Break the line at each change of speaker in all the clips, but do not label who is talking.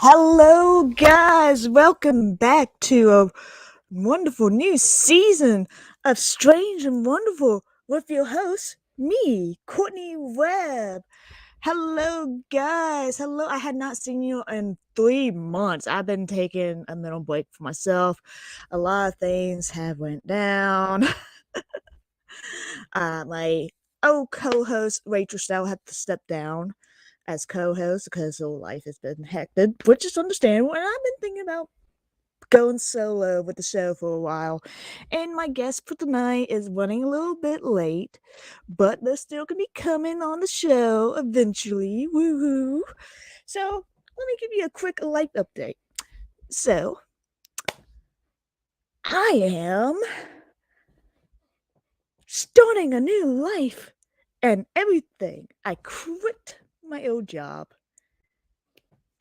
Hello, guys. Welcome back to a wonderful new season of Strange and Wonderful with your host, me, Courtney Webb. Hello, guys. Hello. I had not seen you in 3 months. I've been taking a mental break for myself. A lot of things have went down. My old co-host Rachel Stow had to step down as co-host because her life has been hectic, which is understandable. And I've been thinking about going solo with the show for a while. And my guest for tonight is running a little bit late, but they're still gonna be coming on the show eventually. Woohoo! So let me give you a quick life update. So I am starting a new life and everything. I quit my old job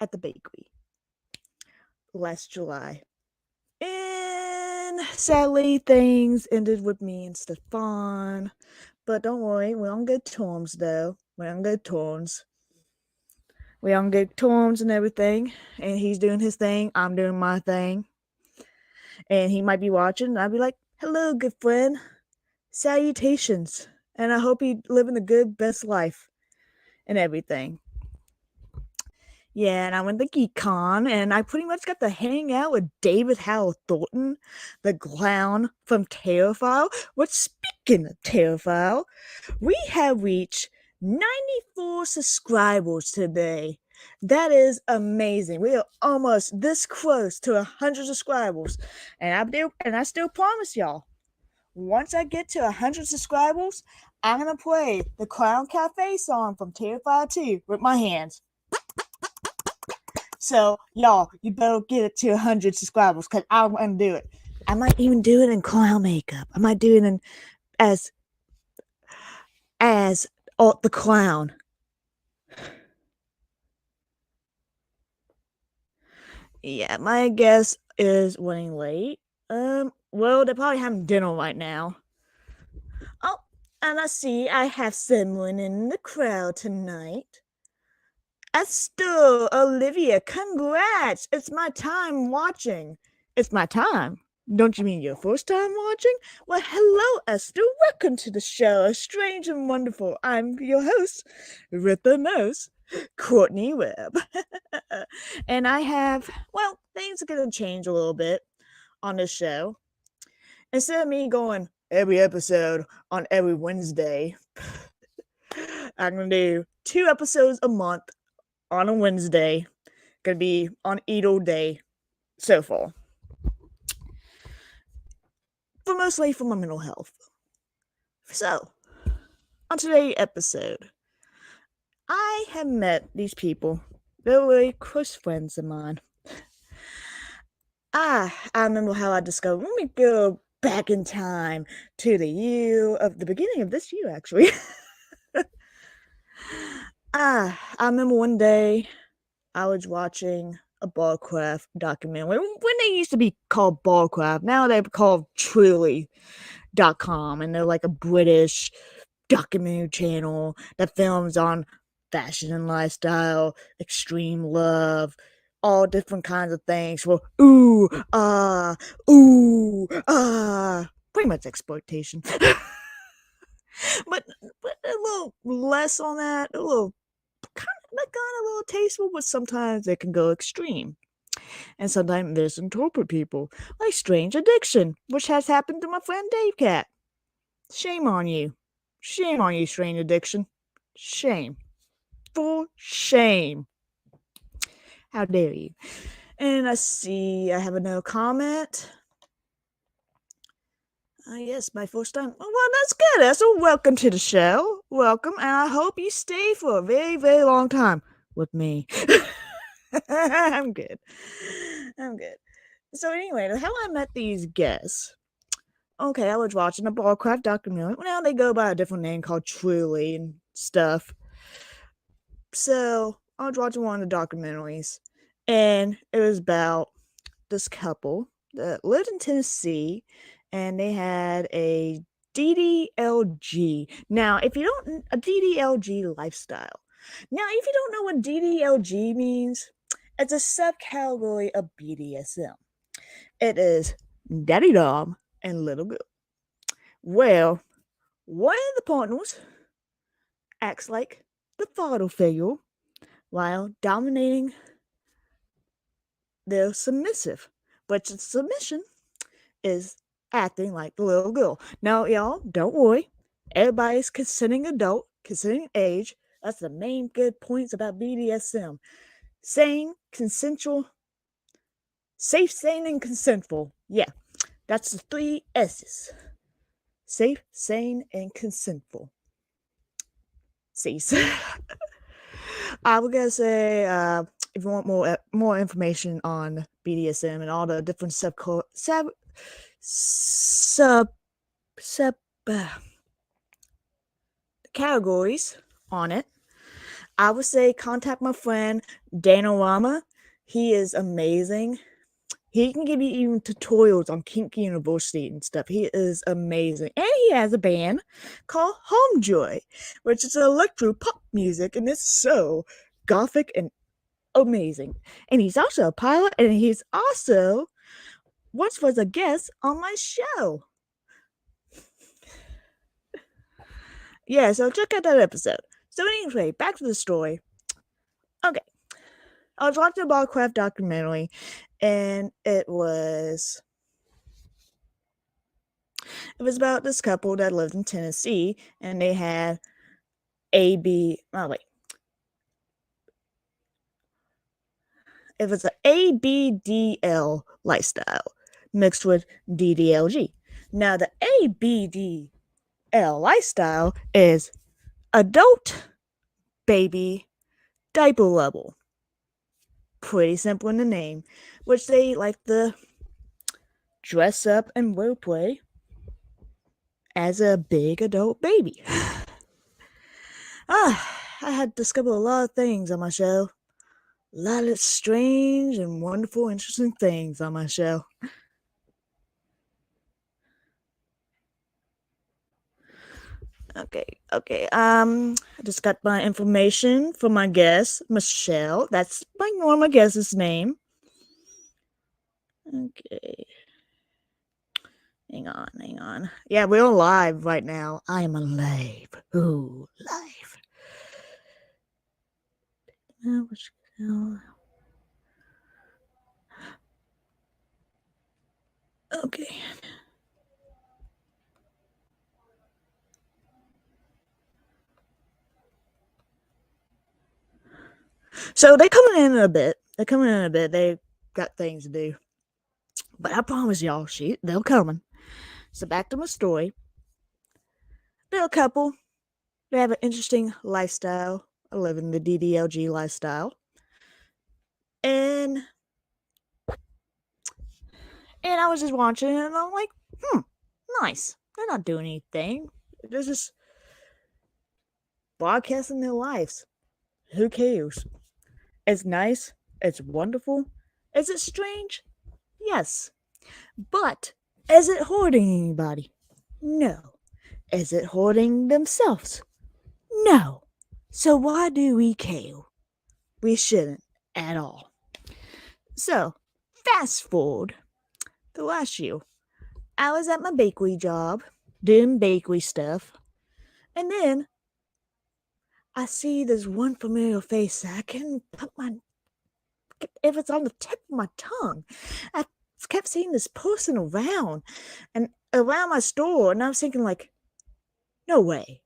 at the bakery last July. And sadly, things ended with me and Stefan. But don't worry, we're on good terms, though. We're on good terms. We're on good terms and everything. And he's doing his thing. I'm doing my thing. And he might be watching. And I'd be like, hello, good friend. Salutations. And I hope you're living the good, best life and everything. Yeah, and I went to GeekCon, and I pretty much got to hang out with David Howell Thornton, the clown from Terrifile. Which, speaking of Terrifile, we have reached 94 subscribers today. That is amazing. We are almost this close to 100 subscribers, and I still promise y'all, once I get to 100 subscribers, I'm gonna play the Clown Cafe song from Terrifile 2 with my hands. So, y'all, you better get it to 100 subscribers because I'm going to do it. I might even do it in clown makeup. I might do it in as the clown. Yeah, my guess is running late. Well, they're probably having dinner right now. Oh, and I see I have someone in the crowd tonight. Esther, Olivia, congrats! It's my time watching. It's my time. Don't you mean your first time watching? Well, hello, Esther. Welcome to the show, Strange and Wonderful. I'm your host, with the most, Courtney Webb. And I have, well, things are going to change a little bit on this show. Instead of me going every episode on every Wednesday, I'm going to do 2 episodes a month on a Wednesday. Gonna be on Edo Day so far. But mostly for my mental health. So, on today's episode, I have met these people. They're really close friends of mine. I remember how I discovered. Let me go back in time to the beginning of this year, actually. I remember one day I was watching a Ballcraft documentary when they used to be called Ballcraft. Now they're called Truly.com, and they're like a British documentary channel that films on fashion and lifestyle, extreme love, all different kinds of things for pretty much exploitation. but a little less on that, a little kind of a little tasteful, but sometimes it can go extreme. And sometimes misinterpret people, like Strange Addiction, which has happened to my friend Dave Cat. Shame on you. Shame on you, Strange Addiction. Shame. For shame. How dare you? And I see I have another comment. Yes, my first time. Well, that's good. That's a welcome to the show. Welcome, and I hope you stay for a very, very long time with me. I'm good. So anyway, how I met these guests. Okay, I was watching a Ballcraft documentary. Well, they go by a different name called Truly and stuff. So I was watching one of the documentaries, and it was about this couple that lived in Tennessee, and they had a DDLG. Now, if you don't, a DDLG lifestyle. Now, if you don't know what DDLG means, It's a subcategory of BDSM. It is Daddy Dom and Little Girl. Well, one of the partners acts like the father figure while dominating the submissive, which the submission is acting like the little girl. Now, y'all, don't worry. Everybody's consenting adult, consenting age. That's the main good points about BDSM. Sane, consensual, safe, sane, and consentful. Yeah, that's the 3 S's. Safe, sane, and consentful. Cease. I was gonna say, if you want more information on BDSM and all the different categories on it, I would say contact my friend Danorama. He is amazing. He can give you even tutorials on Kink University and stuff. He is amazing. And he has a band called Homejoy, which is electro pop music, and it's so gothic and amazing. And he's also a pilot, and he's also once was a guest on my show. Yeah, so check out that episode. So anyway, back to the story. Okay. I was watching a Ballcraft documentary, and it was about this couple that lived in Tennessee, and they had it was an ABDL lifestyle mixed with DDLG. Now, the ABDL lifestyle is adult baby diaper level. Pretty simple in the name, which they like to dress up and role play as a big adult baby. I had discovered a lot of things on my show. A lot of strange and wonderful, interesting things on my show. Okay. I just got my information from my guest, Michelle. That's my normal guest's name. Okay. Hang on. Yeah, we're live right now. I am alive. Ooh, live. Okay. So they're coming in a bit. They got things to do. But I promise y'all, they're coming. So back to my story. They're a couple. They have an interesting lifestyle, living the DDLG lifestyle. And I was just watching it, and I'm like, nice. They're not doing anything. They're just broadcasting their lives. Who cares? It's nice. It's wonderful. Is it strange? Yes. But is it hurting anybody? No. Is it hurting themselves? No. So why do we care? We shouldn't at all. So, fast forward to last year. I was at my bakery job, doing bakery stuff, and then I see this one familiar face that I couldn't put if it's on the tip of my tongue. I kept seeing this person around my store, and I was thinking, like, no way.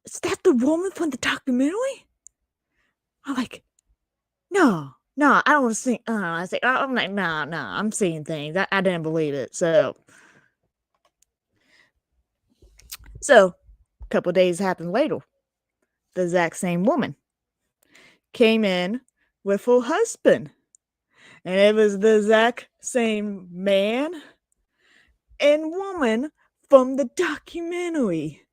Is that the woman from the documentary? I'm like, no, I don't see. I'm like, no, I'm seeing things. I didn't believe it. So, a couple days happened later. The exact same woman came in with her husband, and it was the exact same man and woman from the documentary.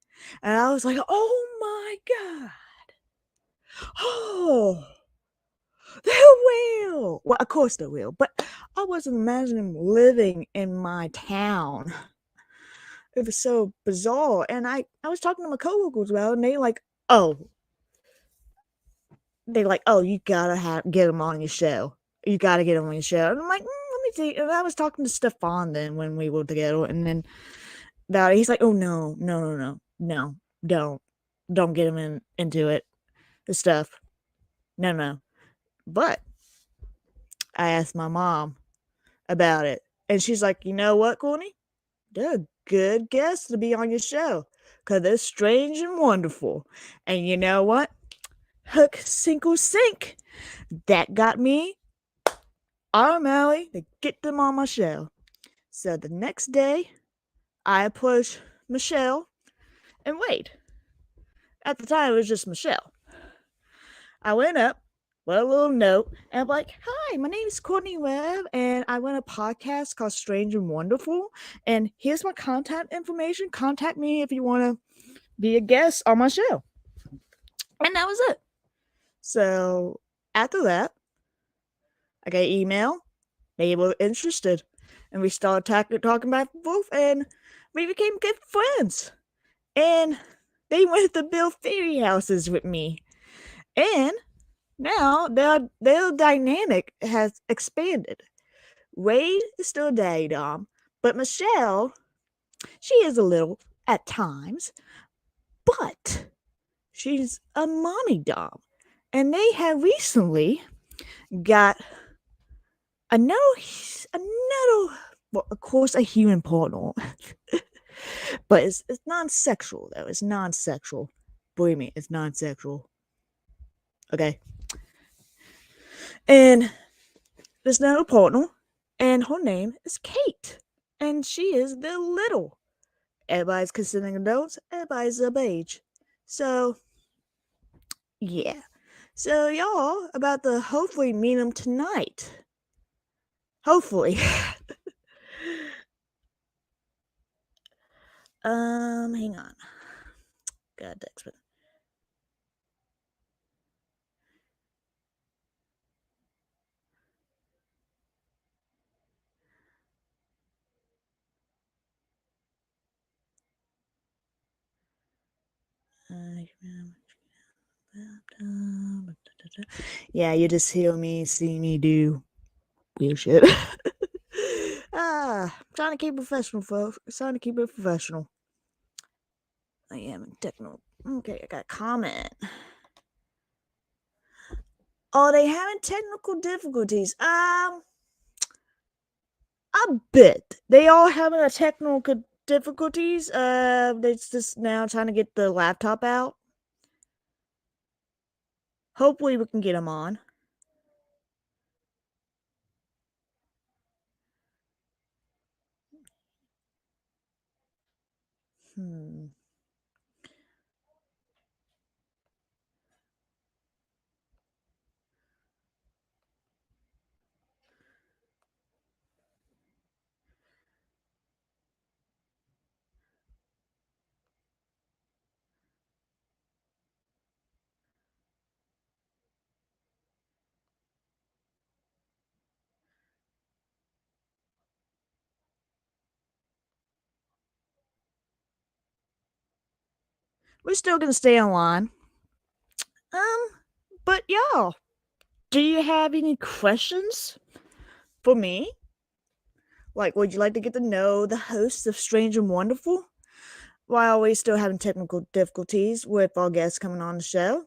And I was like, oh my God. Oh, they're real. Well, of course they're real, but I wasn't imagining living in my town. It was so bizarre. And I was talking to my coworkers about it, and they like, oh, they like, oh, you gotta get him on your show. You gotta get him on your show. And I'm like, let me see. And I was talking to Stefan then when we were together, and then about it, he's like, oh no, no, no, no, no, don't get him into it. The stuff, no, no. But I asked my mom about it, and she's like, you know what, Courtney? They're a good guest to be on your show, cause they're strange and wonderful. And you know what? Hook, single, sink. That got me automatically to get them on my show. So the next day, I approached Michelle and Wade. At the time, it was just Michelle. I went up, with a little note, and I'm like, hi, my name is Courtney Webb, and I run a podcast called Strange and Wonderful. And here's my contact information. Contact me if you want to be a guest on my show. And that was it. So after that, I got an email. They were interested. And we started talking back and forth, and we became good friends. And they went to build fairy houses with me. And now their dynamic has expanded. Wade is still a daddy dom, but Michelle, she is a little at times, but she's a mommy dom. And they have recently got another, well, of course, a human partner. But it's non-sexual, though. It's non-sexual. Believe me, it's non-sexual. Okay? And there's another partner, and her name is Kate. And she is the little. Everybody's considering adults, everybody's of age. So, yeah. So, y'all about to hopefully meet them tonight. Hopefully. Hang on. God, text me. Yeah, you just hear me, see me do weird shit. Trying to keep professional, folks. Trying to keep it professional. I am technical. Okay, I got a comment. Are they having technical difficulties? A bit. They all having a technical difficulties. They're just now trying to get the laptop out. Hopefully, we can get them on. We're still gonna stay online. But y'all, do you have any questions for me? Like, would you like to get to know the hosts of Strange and Wonderful? While we still having technical difficulties with our guests coming on the show.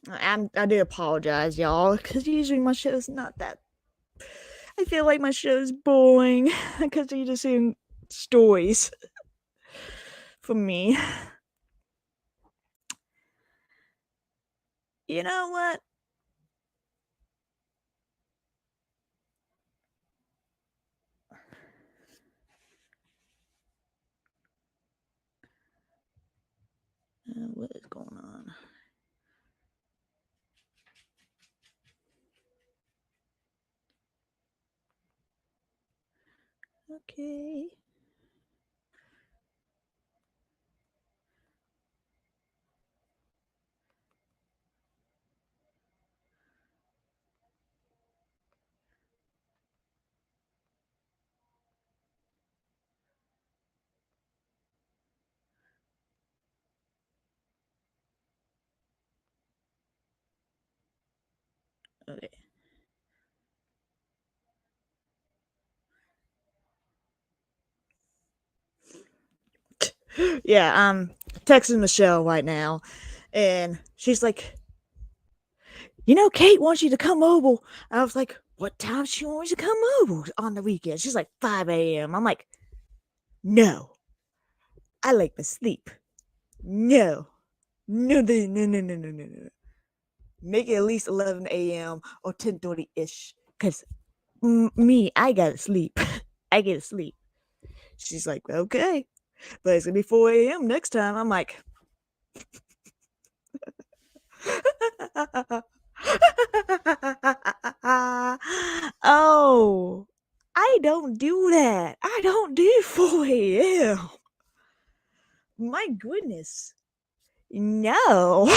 I do apologize, y'all, because usually my show's not that. I feel like my show's boring because you're just hearing stories from me. You know what? What is going on? Okay. Okay. Yeah, I'm texting Michelle right now, and she's like, Kate wants you to come over. I was like, what time she wants you to come over on the weekend? She's like, 5 a.m. I'm like, no, I like to sleep. No, no, no, no, no, no, no, no, no. Make it at least 11 a.m. or 10:30 ish, cause me, I gotta sleep. I gotta sleep. She's like, okay, but it's gonna be 4 a.m. next time. I'm like, oh, I don't do that. I don't do 4 a.m. My goodness. No.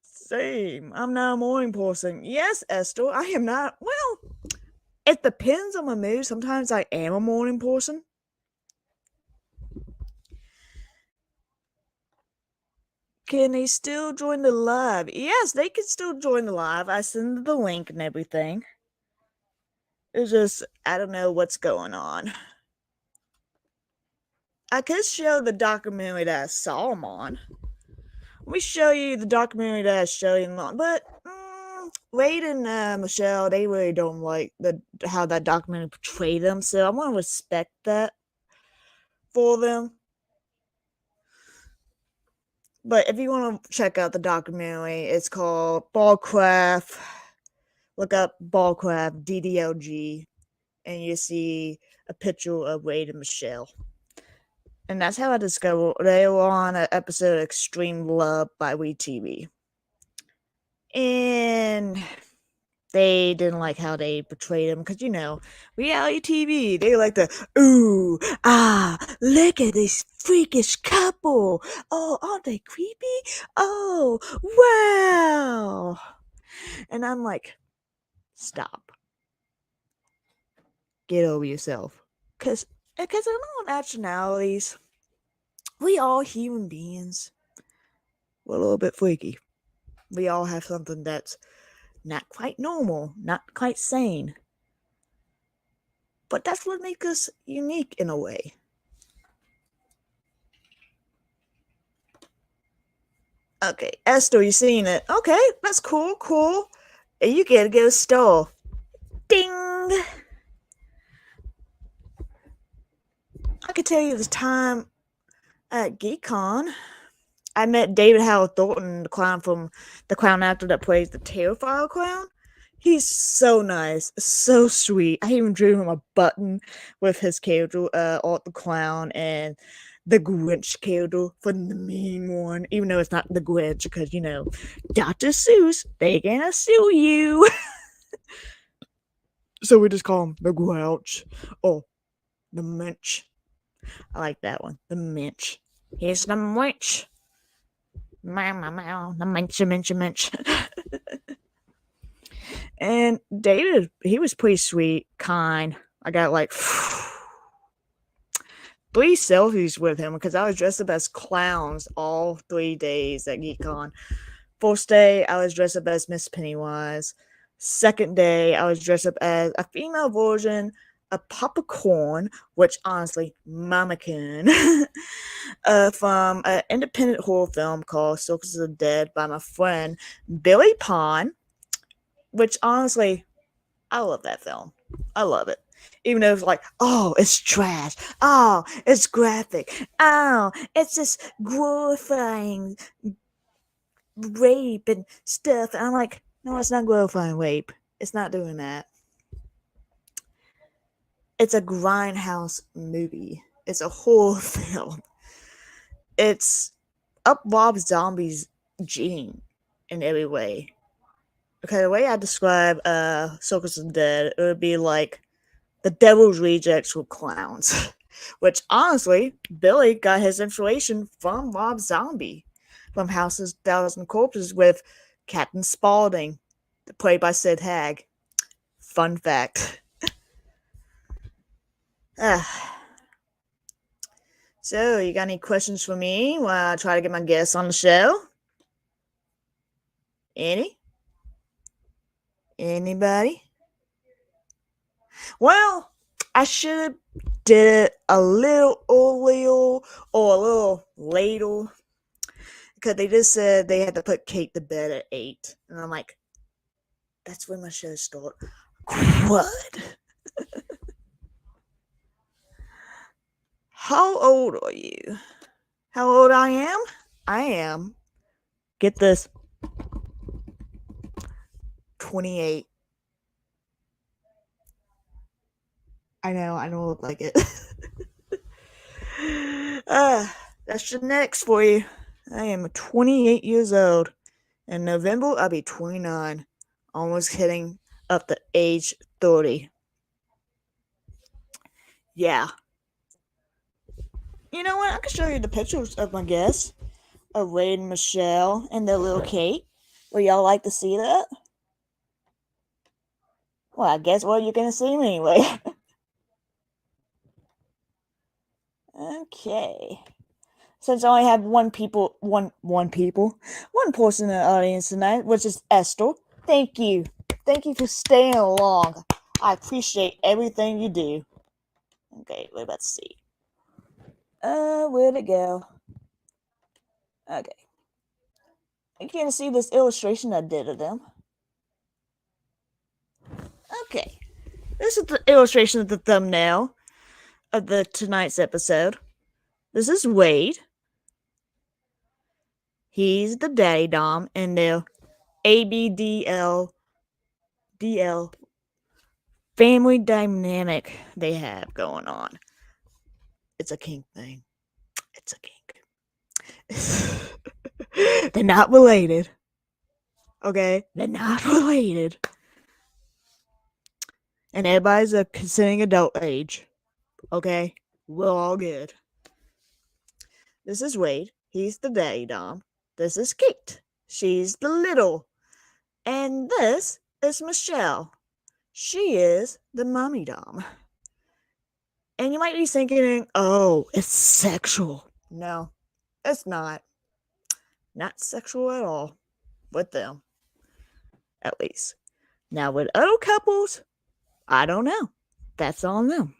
Same. I'm not a morning person. Yes, Esther, I am not. Well, it depends on my mood. Sometimes I am a morning person. Can they still join the live? Yes, they can still join the live. I send the link and everything. It's just, I don't know what's going on. I could show the documentary that I saw them on. Let me show you the documentary that I showed you on, but Wade and Michelle, they really don't like how that documentary portrayed them, so I want to respect that for them. But if you want to check out the documentary, it's called Ballcraft. Look up Ballcraft DDLG, and you see a picture of Wade and Michelle. And that's how I discovered they were on an episode of Extreme Love by WeTV. And they didn't like how they portrayed them because, reality TV, they like to, ooh, look at this freakish couple. Oh, aren't they creepy? Oh, wow. And I'm like, stop. Get over yourself. Because in all nationalities, we all human beings. We're a little bit freaky. We all have something that's not quite normal, not quite sane. But that's what makes us unique in a way. Okay, Esther, you seen it? Okay, that's cool. And you get to get a star. Ding! I could tell you the time at GeekCon. I met David Howard Thornton, the clown actor that plays the Terrifier clown. He's so nice, so sweet. I even drew him a button with his character, Art the Clown, and the Grinch character from the mean one, even though it's not the Grinch, because, Dr. Seuss, they gonna sue you. So we just call him the Grouch, or the Minch. I like that one, the Minch. Here's the Minch. Meow, the Minch. And David, he was pretty sweet, kind. I got like 3 selfies with him because I was dressed up as clowns all 3 days at GeekCon. First day, I was dressed up as Miss Pennywise. Second day, I was dressed up as a female version of Popcorn, which honestly, Mama can, from an independent horror film called Circus of the Dead by my friend Billy Pond, which honestly, I love that film. I love it. Even though it's like, oh, it's trash. Oh, it's graphic. Oh, it's just glorifying rape and stuff. And I'm like, no, it's not glorifying rape. It's not doing that. It's a grindhouse movie. It's a horror film. It's up Rob Zombie's gene in every way. Okay, the way I describe Circus of the Dead, it would be like the Devil's Rejects with clowns. Which honestly, Billy got his inspiration from Rob Zombie, from House of Thousand Corpses with Captain Spaulding, played by Sid Haig. Fun fact. So, you got any questions for me while I try to get my guests on the show? Any? Anybody? Well, I should have did it a little earlier or a little later because they just said they had to put Kate to bed at 8. And I'm like, that's when my show starts. What? How old are you? How old I am? I am. Get this. 28. I know, I don't look like it. That's genetics for you. I am 28 years old. In November, I'll be 29. Almost hitting up to age 30. Yeah. You know what? I can show you the pictures of my guests. Of Wade and Michelle and their little Kate. Would y'all like to see that? Well, I guess what you're gonna see me anyway. Okay. Since I only have one person in the audience tonight, which is Esther. Thank you. Thank you for staying along. I appreciate everything you do. Okay, let's see. Where'd it go? Okay. You can see this illustration I did of them. Okay. This is the illustration of the thumbnail of the tonight's episode. This is Wade. He's the daddy dom and the ABDL family dynamic they have going on. It's a kink thing. It's a kink. They're not related. Okay? They're not related. And everybody's a consenting adult age. Okay? We're all good. This is Wade. He's the daddy dom. This is Kate. She's the little. And this is Michelle. She is the mommy dom. And you might be thinking, oh, it's sexual. No, it's not. Not sexual at all. With them. At least. Now, with other couples, I don't know. That's on them.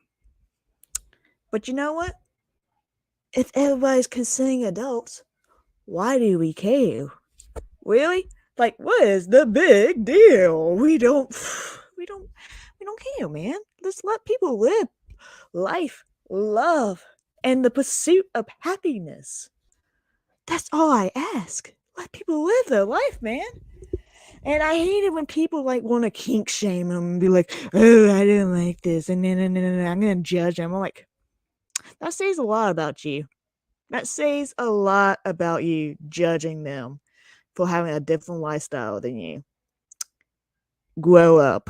But you know what? If everybody's consenting adults, why do we care? Really? Like, what is the big deal? We don't care, man. Let's let people live life, love, and the pursuit of happiness. That's all I ask. Let people live their life, man. And I hate it when people like want to kink shame them and be like, "Oh, I didn't like this," and then I'm gonna judge them. I'm like, that says a lot about you. That says a lot about you judging them for having a different lifestyle than you. Grow up.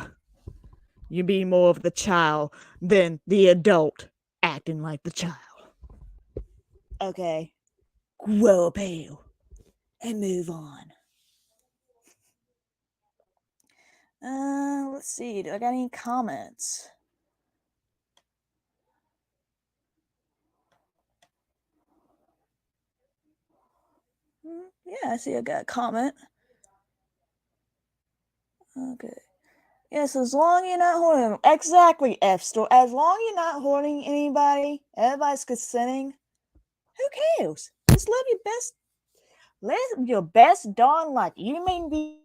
You be more of the child than the adult acting like the child. Okay. Grow up, hell, and move on. Let's see. Do I got any comments? Yeah, I see I got a comment. Okay. Yes, as long as you're not hurting them. Exactly, F-Store. As long as you're not hurting anybody, everybody's consenting, who cares? Just live your best darn life. You may be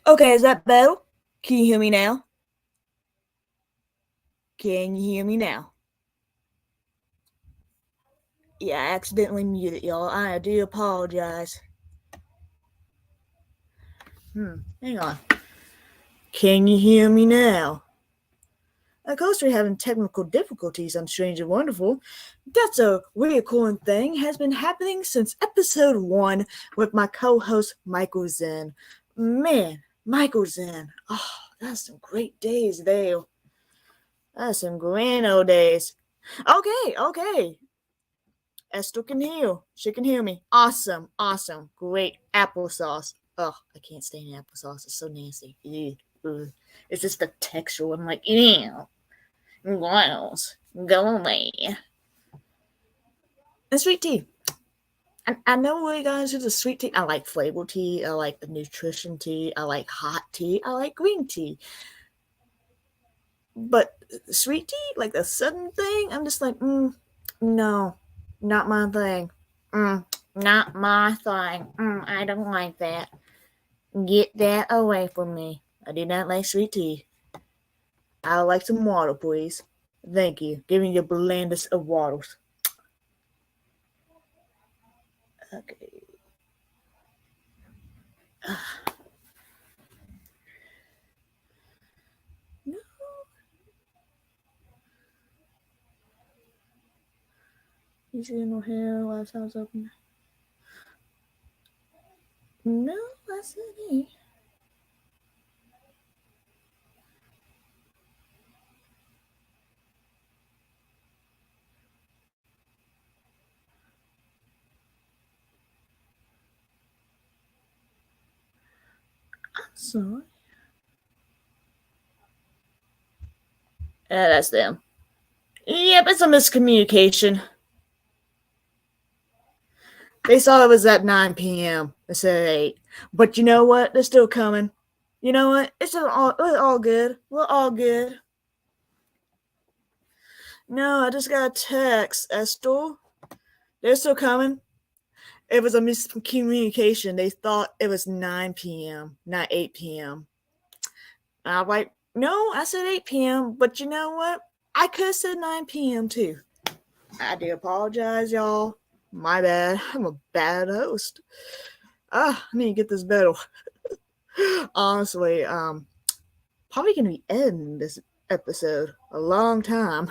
Okay, is that better? Can you hear me now? Can you hear me now? Yeah, I accidentally muted y'all. I do apologize. Hang on. Can you hear me now? Of course, we're having technical difficulties on Strange and Wonderful. That's a reoccurring thing, has been happening since episode 1 with my co-host Michael Zen. Man, Michael Zen. Oh, that's some great days there. That's some grand old days. Okay. Esther can hear. She can hear me. Awesome. Great applesauce. Oh, I can't stand applesauce. It's so nasty. Ew. It's just the texture. I'm like, ew. Gross. Go away. And sweet tea. I know where you guys do the sweet tea. I like flavor tea. I like the nutrition tea. I like hot tea. I like green tea. But sweet tea, like the sudden thing, I'm just like, no, not my thing. Not my thing. I don't like that. Get that away from me. I do not like sweet tea. I would like some water, please. Thank you. Give me your blandest of waters. Okay. No. You see no hair, laptop's open. No, I said it. I'm sorry. That's them. Yep, it's a miscommunication. They saw it was at 9 p.m. instead of 8. But you know what? They're still coming. You know what? We're all good. We're all good. No, I just got a text, Esther. They're still coming. It was a miscommunication. They thought it was 9 p.m., not 8 p.m. And I'm like, no, I said 8 p.m. But you know what? I could have said 9 p.m. too. I do apologize, y'all. My bad. I'm a bad host. I need to get this better. Honestly, probably gonna be ending this episode a long time.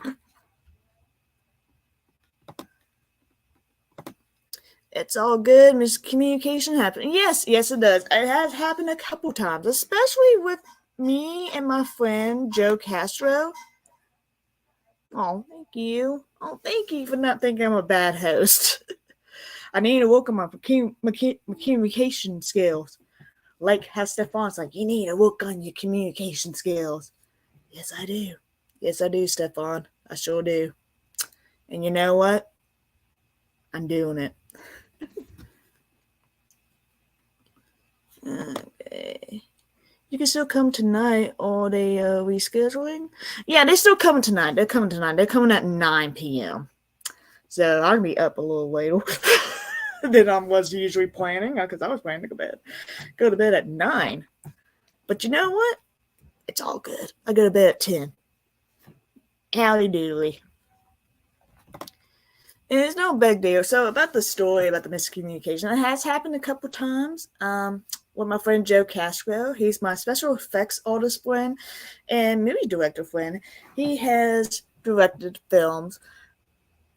It's all good. Miscommunication happened. Yes, it does. It has happened a couple times, especially with me and my friend Joe Castro. Oh, thank you. Oh, thank you for not thinking I'm a bad host. I need to work on my communication skills. Like how Stefan's like, you need to work on your communication skills. Yes, I do. Yes, I do, Stefan. I sure do. And you know what? I'm doing it. Okay. You can still come tonight, or they rescheduling? Yeah, they're still coming tonight. They're coming tonight. They're coming at 9 p.m. So I'll be up a little later than I was usually planning, because I was planning to go to bed at 9. But you know what? It's all good. I go to bed at 10. Howdy doodly. And it's no big deal. So about the story about the miscommunication, it has happened a couple times. With my friend Joe Castro, he's my special effects artist friend and movie director friend. He has directed films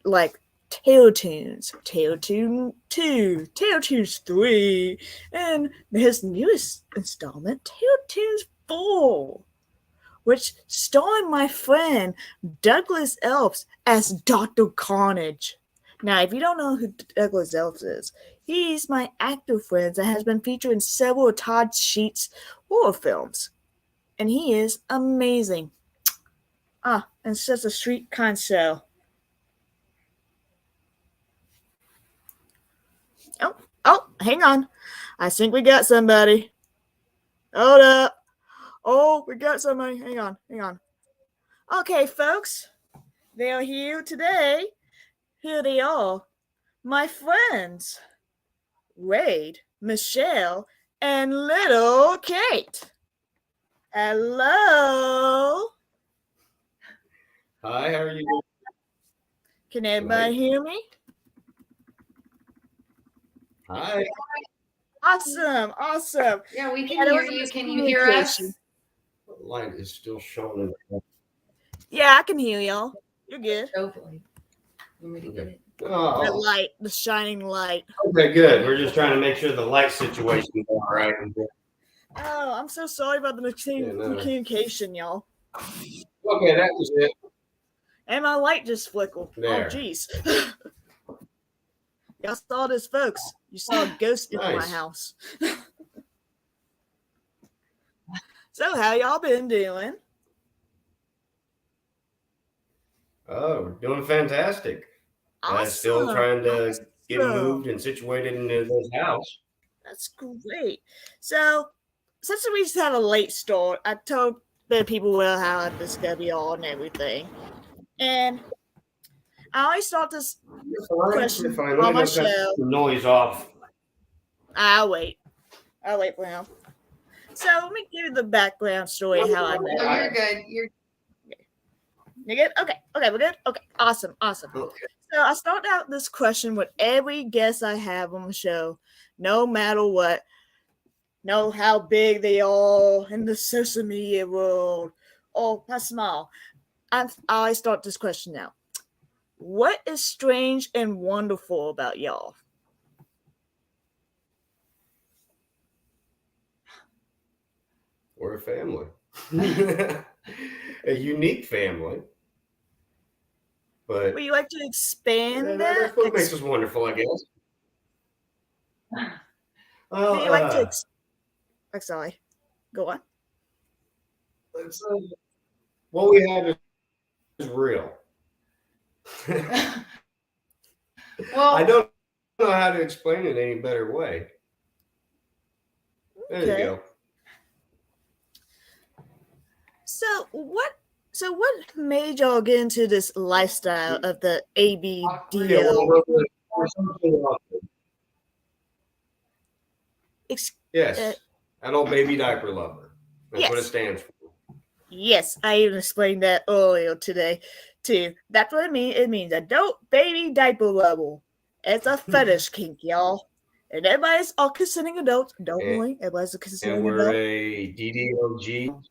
like Tailtoons, Tailtoon 2, Tailtoons 3, and his newest installment, Tailtoons 4, which starring my friend Douglas Elfs as Dr. Carnage. Now, if you don't know who Douglas Elfs is, he's my actor friend that has been featured in several Todd Sheets horror films. And he is amazing. And such a sweet, kind soul. Oh, hang on. I think we got somebody. Hold up. Oh, we got somebody. Hang on. Okay, folks. They are here today. Here they are. My friends. Wade, Michelle, and little Kate. Hello.
Hi, how are you doing?
Can everybody hear me?
Hi.
Awesome.
Yeah, we can hear you. Can you hear us?
The light is still showing.
Yeah, I can hear y'all. You're good.
Hopefully. Want me to get it?
The
Oh,
light, the shining light.
okay, good. We're just trying to make sure the light situation is all right.
Oh, I'm so sorry about the communication, y'all.
Okay, that was it.
And my light just flickered.
There.
Oh, jeez. Y'all saw this, folks. You saw a ghost in my
Nice.
house. So, how y'all been doing?
Oh, we're doing fantastic.
Awesome.
Still trying to get moved and situated into this house.
That's great. So, since we just had a late start, I told the people well how this is gonna be all and everything. And I always start this question on my show.
The noise off.
I'll wait for him. So let me give you the background story of how I met.
Oh, you're good. You're
good? Okay, we're good? Okay, awesome.
Okay.
So I start out this question with every guest I have on the show, no matter what, know how big they are in the social media world, or how small. I always start this question now. What is strange and wonderful about y'all?
We're a family. A unique family. But
would you like to expand that?
That's what makes us wonderful, I guess.
Well, would you like to sorry. Go on.
What we have is real.
well.
I don't know how to explain it any better way. There you go.
So what made y'all get into this lifestyle of the ABDL?
Yes, adult baby diaper lover. That's what it stands for.
Yes, I even explained that earlier today, too. That's what it means. It means adult baby diaper lover. It's a fetish kink, y'all. And everybody's all consenting adults. Don't worry, everybody's a consenting adult.
And we're a DDLG.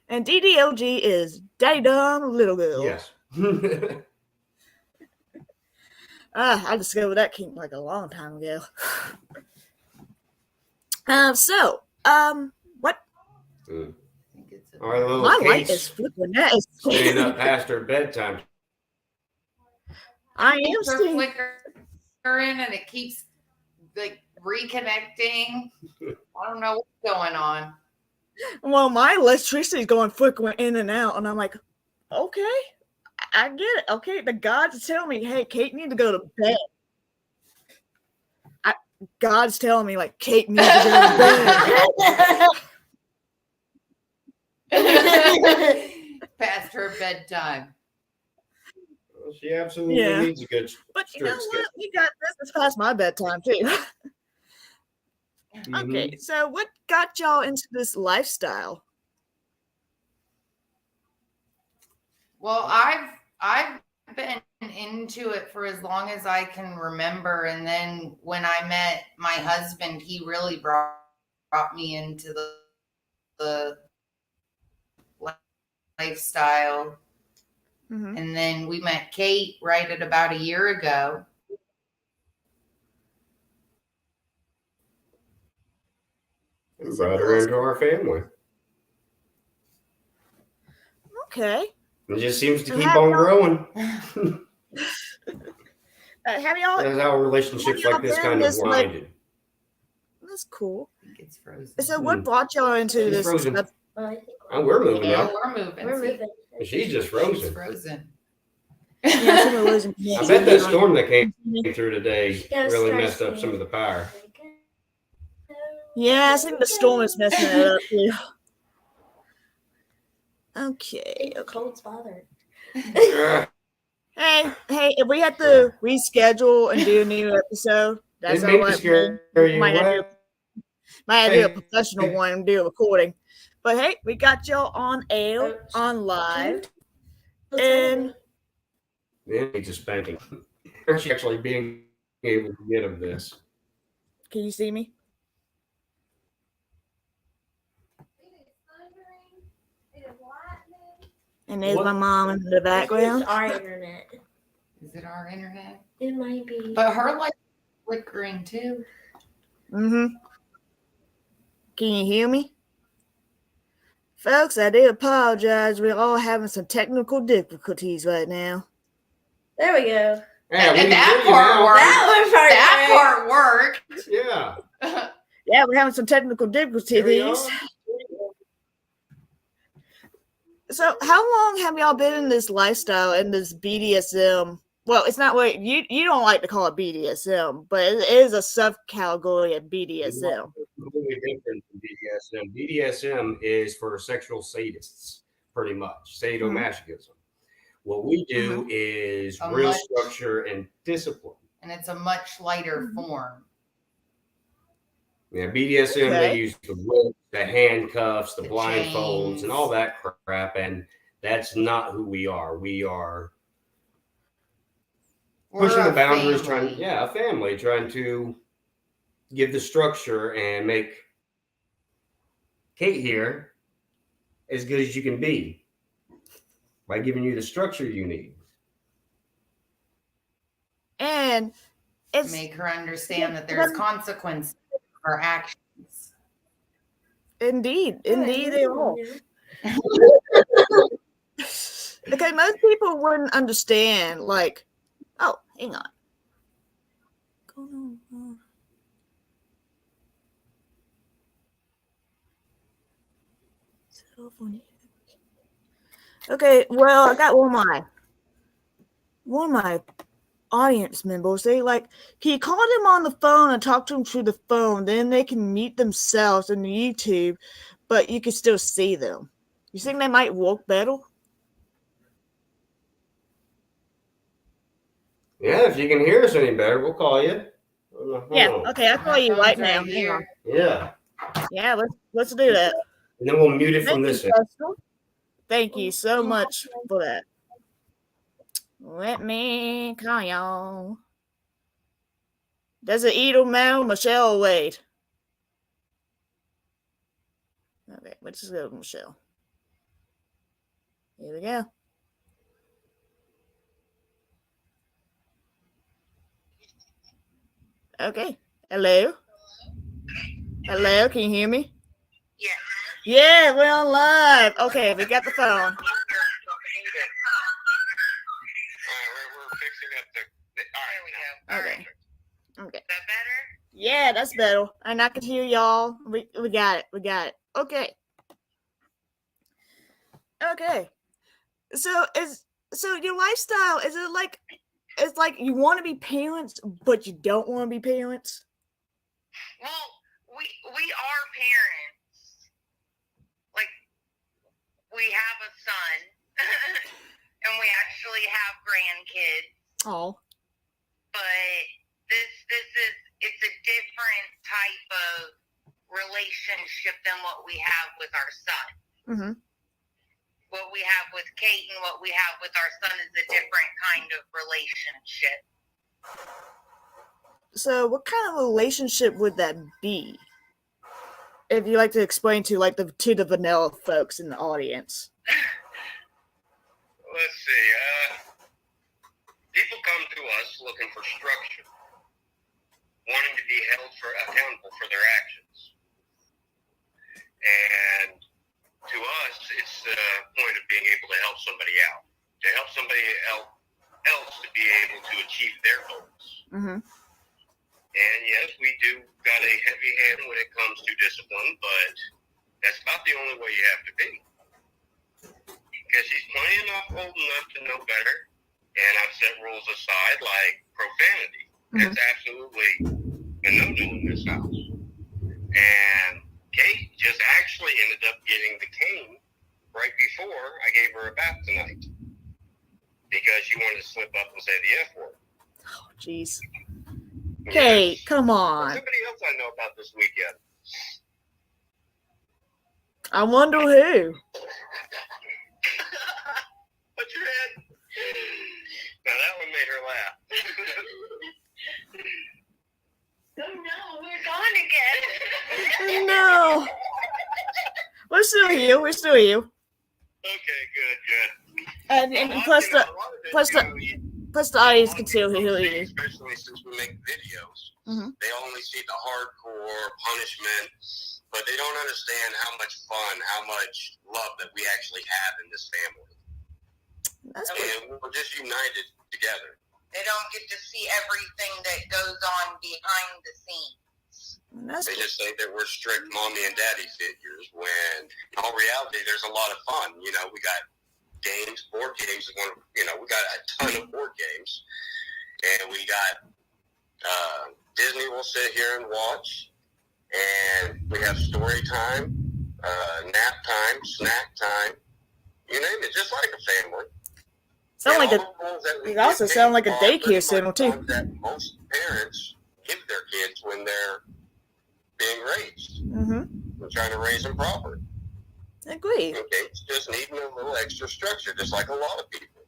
And DDLG is Daddy Dumb Little Girl.
Yes.
I discovered that kink like a long time ago. What?
Our little
my
Kate's
light is flickering. That is
staying up past her bedtime.
I am seeing
flickering and it keeps like reconnecting. I don't know what's going on.
Well, my electricity is going flickering in and out, and I'm like, okay, I get it. Okay, the gods tell me, hey, Kate, need to go to bed. God's telling me, like, Kate needs to go to
bed. Past her bedtime.
Well, she absolutely needs a good
But you know what? We got this. It's past my bedtime, too. Okay, so what got y'all into this lifestyle?
Well, I've been into it for as long as I can remember, and then when I met my husband, he really brought me into the lifestyle.
Mm-hmm.
And then we met Kate right at about a year ago.
And brought her into our family.
Okay.
It just seems to keep on growing.
Have y'all?
That's how relationships like this kind of winded.
That's cool.
I think it's frozen.
So what brought y'all into this?
Frozen. We're moving
yeah,
up.
We're moving.
She's just frozen.
She's frozen.
Yeah,
I bet that storm that came through today really messed up some of the power.
Yeah, I think the storm is messing it up too. Okay.
Cold's bothered.
Hey, if we had to reschedule and do a new episode, that's all right.
Scare you away.
Might do a professional one and do a recording. But hey, we got y'all on air, on live. And
Then he's just spanking. Aren't you actually being able to get him this?
can you see me? And there's my mom in the background.
It's our internet.
Is it our internet?
It might be.
But her light flickering too.
Mm-hmm. Can you hear me? Folks, I do apologize. We're all having some technical difficulties right now.
There we go.
Yeah,
And that part worked.
That was
Yeah.
Yeah, we're having some technical difficulties. So, how long have y'all been in this lifestyle and this BDSM? Well, it's not what you don't like to call it BDSM, but it is a subcategory of BDSM.
Completely different from BDSM. BDSM is for sexual sadists, pretty much sadomasochism. What we do is real structure and discipline,
and it's a much lighter form.
Yeah, BDSM, they use the whip, the handcuffs, the blindfolds,
chains,
and all that crap, and that's not who we are. We are pushing the boundaries, a family, trying to give the structure and make Kate here as good as you can be by giving you the structure you need.
And it's
make her understand that there's consequences for actions.
Indeed they are. Okay, most people wouldn't understand, like, oh, hang on. Okay, well, I got one of my audience members. They like, can you call them on the phone and talk to them through the phone? Then they can mute themselves in the YouTube, but you can still see them. You think they might work better?
Yeah, if you can hear us any better, we'll call you.
Yeah, okay, I'll call you right now.
Hang on.
Yeah.
Yeah, let's do that.
And then we'll mute it from this end.
Thank you so much for that. Let me call y'all. Does it either Mel, Michelle, or Wade? Okay, let's just go with Michelle. Here we go. Okay. Hello? Hello, can you hear me?
Yeah.
Yeah, we're on live. Okay, we got the phone.
We're fixing up the all right, there we go.
Okay. Okay.
Is that better?
Yeah, that's better. And I can hear y'all. We got it. We got it. Okay. Okay. So your lifestyle, is it like, it's like you want to be parents, but you don't want to be parents?
Well, we are parents. Like, we have a son, and we actually have grandkids.
Oh.
But it's a different type of relationship than what we have with our son.
Mm-hmm.
What we have with Kate and what we have with our son is a different kind of relationship.
So what kind of relationship would that be? If you like to explain to the vanilla folks in the audience.
Let's see. People come to us looking for structure, wanting to be held accountable for their actions. And to us, it's the point of being able to help somebody out, to help somebody else to be able to achieve their goals.
Mm-hmm.
And yes, we do got a heavy hand when it comes to discipline, but that's about the only way you have to be. Because he's plenty enough old enough to know better, and I've set rules aside like profanity. That's absolutely a no-no in this house. And Kate just actually ended up getting the cane right before I gave her a bath tonight because she wanted to slip up and say the F word.
Oh, jeez. Kate, come on.
Somebody else I know about this weekend.
I wonder who.
What's your head? Now that one made her laugh. Oh no, we're gone again.
No. We're still here. We're still here.
Okay, good.
And plus the audience can still hear you.
Especially since we make videos.
Mhm.
They only see the hardcore punishment, but they don't understand how much fun, how much love that we actually have in this family.
That's good.
And we're just united together.
They don't get to see everything that goes on behind the scenes.
That's
They
good.
just think that we're strict mommy and daddy figures, when in all reality, there's a lot of fun. You know, we got games, board games. We got a ton of board games, and we got Disney will sit here and watch, and we have story time, nap time, snack time, you name it, just like a family.
It also sounds like a daycare center too.
That most parents give their kids when they're being raised.
Mm-hmm.
And trying to raise them properly.
Agreed.
Okay, it's just needing a little extra structure, just like a lot of people.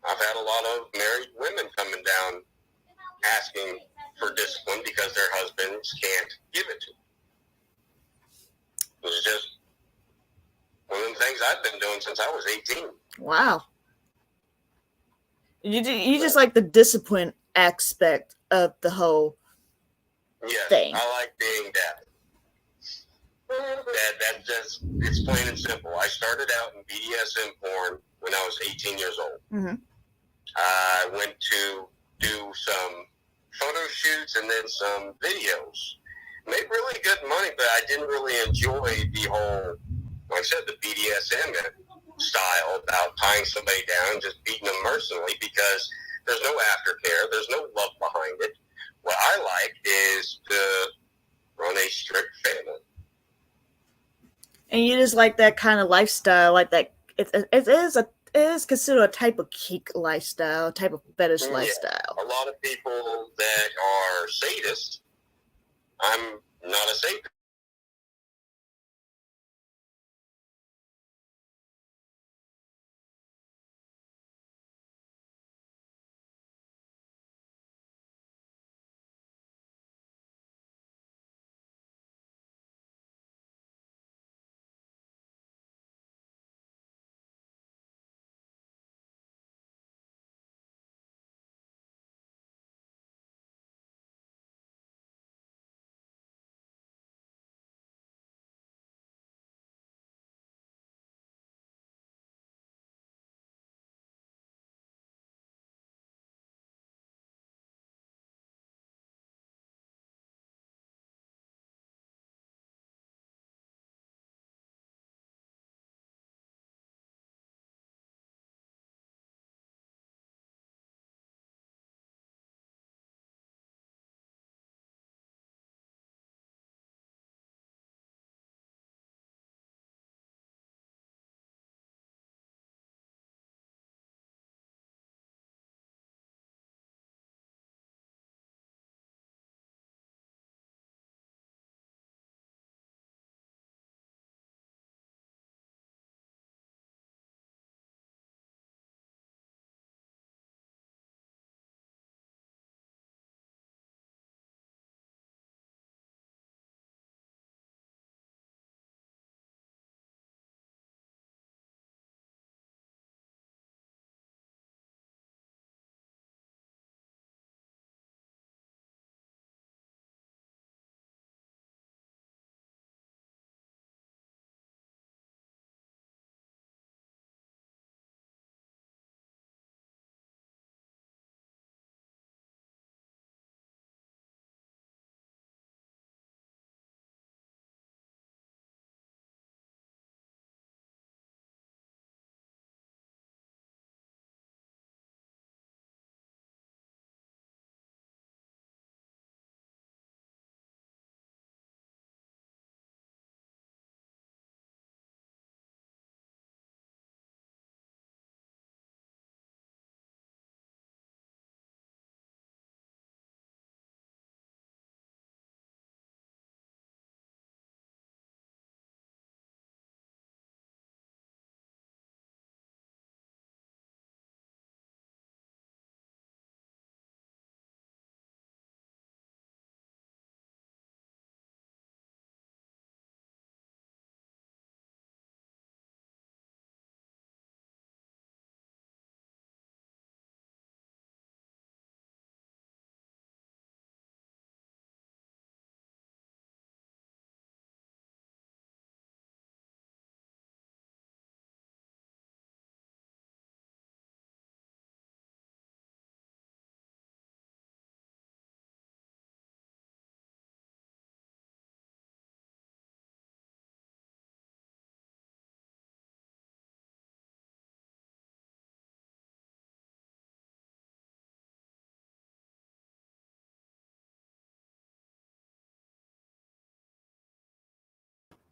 I've had a lot of married women coming down asking for discipline because their husbands can't give it to them. It's just one of the things I've been doing since I was 18.
Wow. You just like the discipline aspect of the whole
Yes,
thing.
I like being dad. That just, it's plain and simple. I started out in BDSM porn when I was 18 years old.
Mm-hmm.
I went to do some photo shoots and then some videos. Made really good money, but I didn't really enjoy the whole, like I said, the BDSM style about tying somebody down and just beating them mercilessly, because there's no aftercare, there's no love behind it. What I like is to run a strict family.
And you just like that kind of lifestyle, like that. It is considered a type of kink lifestyle, type of fetish lifestyle.
A lot of people that are sadists, I'm not a sadist.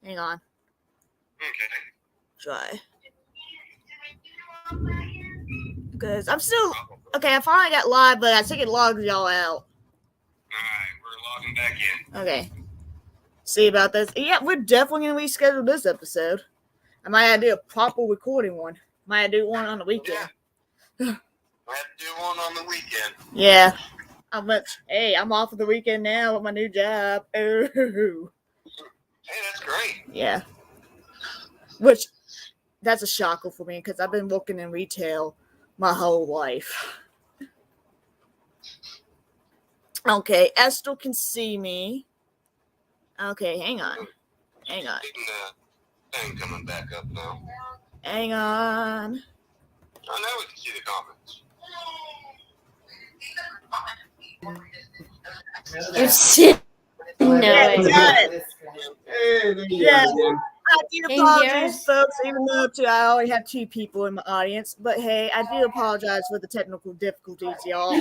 Hang on.
Okay.
Try. Because I'm still okay. I finally got live, but I think it logged y'all out.
Alright, we're logging back in.
Okay. See about this? Yeah, we're definitely gonna reschedule this episode. I might have to do a proper recording one. Might have to do one on the weekend.
I have to do one on the weekend.
Yeah. I'm off for the weekend now with my new job. Ooh.
Hey, that's great.
Yeah. Which, that's a shocker for me because I've been working in retail my whole life. Okay, Esther can see me. Okay, hang on. Hang on.
Getting the thing coming back up now.
Hang on.
Oh, now we can see the comments.
It's no.
Yeah, we got it.
Hey, there you
Yeah.
go again.
I do
Can you hear
apologize,
us?
folks, even though I already have 2 people in my audience. But hey, I do apologize for the technical difficulties, y'all.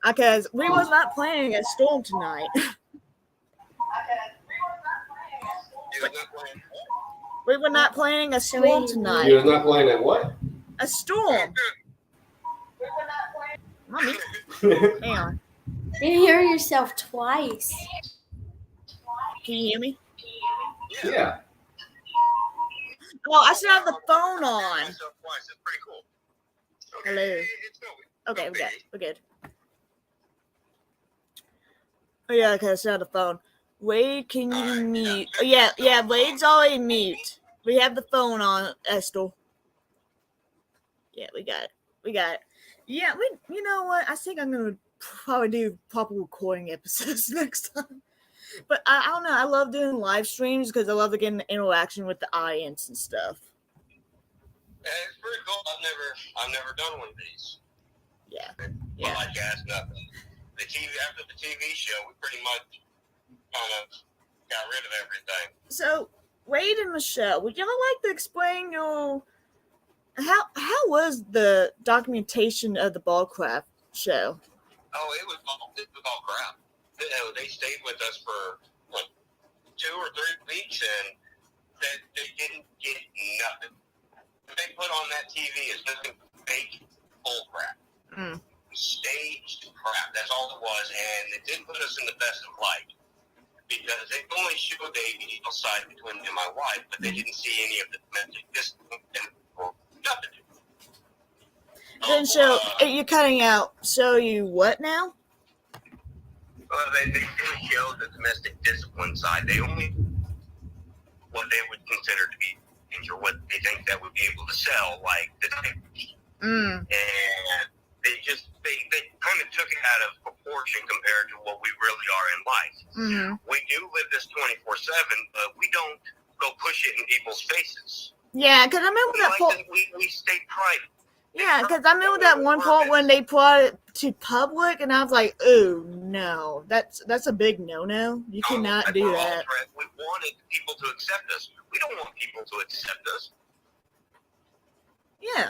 Because we was not planning a storm tonight. We were not planning a storm tonight.
You're not playing at what?
A storm. Mommy, hang on.
You hear yourself twice.
Can you hear me?
Yeah.
Oh, I still have the phone on.
That's pretty cool. Okay,
Hello.
it's no-
Okay,
no
we're good.
biggie.
We're good. Oh yeah, okay, I still have the phone. Wade, can you mute? Oh, yeah, Wade's already mute. We have the phone on, Esther. Yeah, we got it. Yeah, you know what? I think I'm gonna probably do proper recording episodes next time. But I don't know. I love doing live streams because I love getting the interaction with the audience and stuff.
Yeah, it's pretty cool. I've never done one of these.
Yeah.
Well, I guess nothing. The TV after the TV show, we pretty much kind of got rid of everything.
So, Wade and Michelle, would y'all like to explain your how was the documentation of the Ballcraft show?
Oh, it was all crap. They stayed with us for like 2 or 3 weeks, and they didn't get nothing. What they put on that TV is nothing fake bull crap.
Mm.
Staged crap. That's all it was, and it didn't put us in the best of light because they only showed the ABDL side between me and my wife, but they didn't see any of the domestic discipline or nothing.
Then show you're cutting out. Show you what now?
Well, they didn't show the domestic discipline side. They only what they would consider to be or what they think that would be able to sell, like the diapers.
Mm.
And they kind of took it out of proportion compared to what we really are in life.
Mm-hmm.
We do live this 24/7, but we don't go push it in people's faces.
Yeah, because I remember that part.
We stay private.
Yeah, because I remember that one part when they brought it to public, and I was like, "Oh no, that's a big no-no. You cannot do that."
We wanted people to accept us. We don't want people to accept us.
Yeah.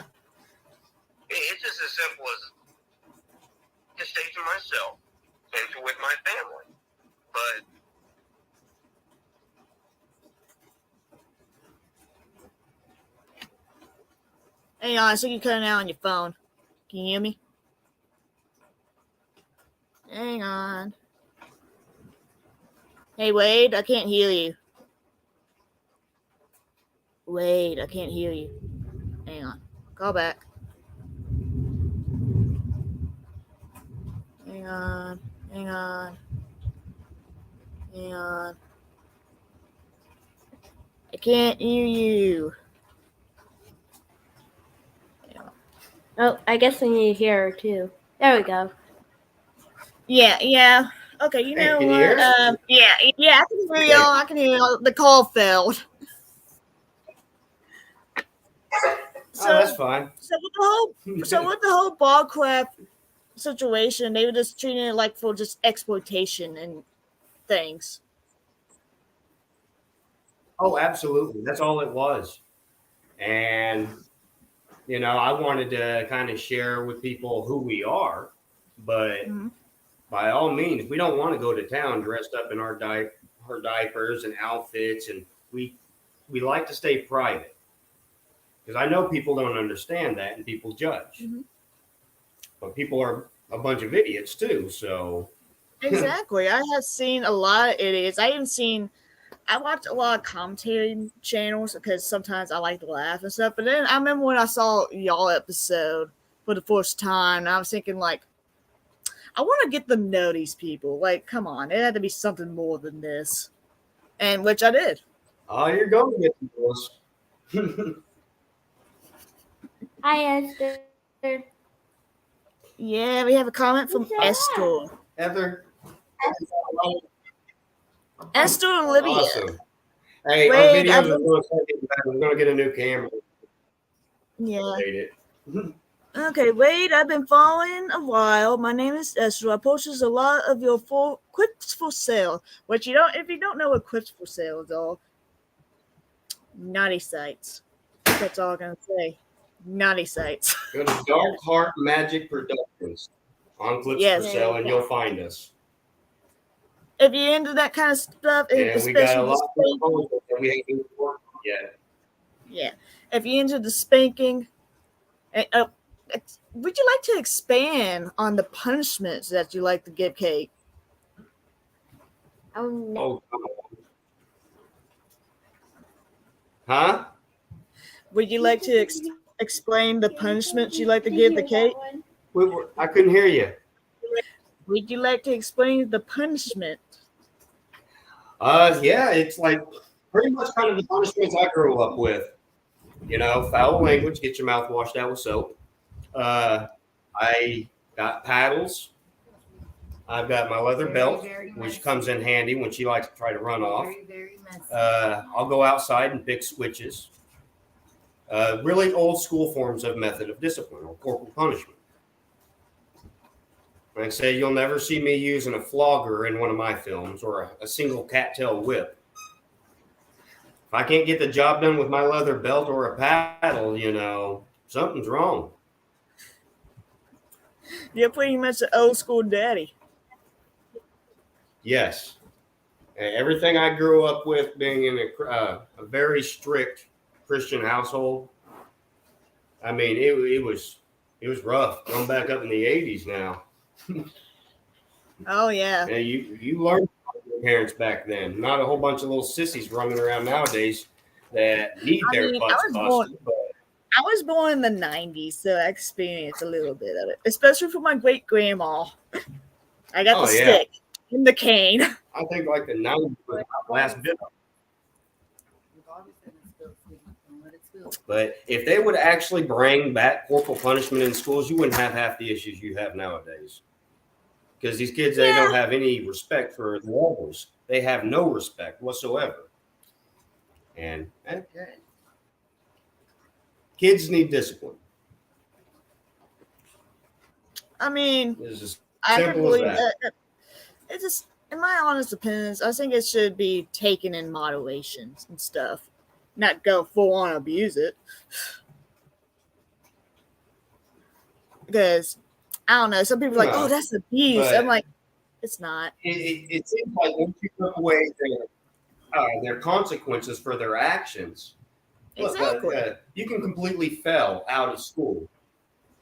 It's just as simple as to stay to myself and to with my family. But
Hang on, I think you're cutting out on your phone. Can you hear me? Hang on. Hey, Wade, I can't hear you. Wade, I can't hear you. Hang on. Call back. Hang on. Hang on. Hang on. I can't hear you.
Oh, I guess we need to hear her too. There we go.
Yeah. Okay, you
Hey,
know
can you
what?
hear us?
Yeah, I can hear y'all. I can hear y'all. The call failed. So,
that's fine.
so with the whole Ballcraft situation, they were just treating it like for just exploitation and things.
Oh, absolutely. That's all it was. And, I wanted to kind of share with people who we are, but
Mhm.
by all means, we don't want to go to town dressed up in our her diapers and outfits, and we like to stay private because I know people don't understand that and people judge.
Mm-hmm.
But people are a bunch of idiots too. So
Exactly. I have seen a lot of idiots. I watch a lot of commentary channels because sometimes I like to laugh and stuff. But then I remember when I saw y'all episode for the first time, and I was thinking like, I want to get to know these people. Like, come on, it had to be something more than this, and which I did.
oh, you're going to get the
Hi, Esther.
Yeah, we have a comment from Esther.
Heather.
Esther and Libya.
Awesome. Hey, our
Wait,
videos are going to start getting better. We're going to get a new camera.
Yeah.
Hate it.
Okay, Wade, I've been following a while. My name is Esther. I posted a lot of your quips for sale. If you don't know what quips for sale is, all naughty sites. That's all I'm gonna say. Naughty sites.
Go to Dark Heart Magic Productions on Clips
Yes.
for Sale, and you'll find us.
If you're into that kind of stuff,
And we got a
especially
lot
the
of
spanking,
proposals that we haven't worked on yet.
yeah. If you're into the spanking, would you like to expand on the punishments that you like to give Kate?
Oh no.
Oh, come on. Huh?
Would you like to explain the punishments you like to give the Kate?
I couldn't hear you.
Would you like to explain the punishment?
Yeah, it's like pretty much kind of the punishments I grew up with. You know, foul language, get your mouth washed out with soap. I got paddles. I've got my leather belt, which comes in handy when she likes to try to run off.
Very messy.
I'll go outside and pick switches. Really old school forms of method of discipline or corporal punishment. Like I say, you'll never see me using a flogger in one of my films or a single cattail whip. If I can't get the job done with my leather belt or a paddle, you know, something's wrong.
You're pretty much an old school daddy.
Yes. Everything I grew up with being in a very strict Christian household. I mean, it was rough. Going back up in the 80s now.
Oh yeah.
And you learned from your parents back then. Not a whole bunch of little sissies running around nowadays that need their butts busted. But
I was born in the 90s, so I experienced a little bit of it, especially for my great grandma. I got the stick and the cane.
I think like the 90s was my last bit of it. But if they would actually bring back corporal punishment in schools, you wouldn't have half the issues you have nowadays. Because these kids, they don't have any respect for the elders. They have no respect whatsoever. And kids need discipline.
I mean,
It's just
I
simple as
believe
that.
it's just, in my honest opinions, I think it should be taken in moderation and stuff, not go full on abuse it. Because I don't know, some people are like, "Oh, that's abuse." I'm like, it's not.
It seems like once you took away their consequences for their actions,
Exactly.
you can completely fail out of school,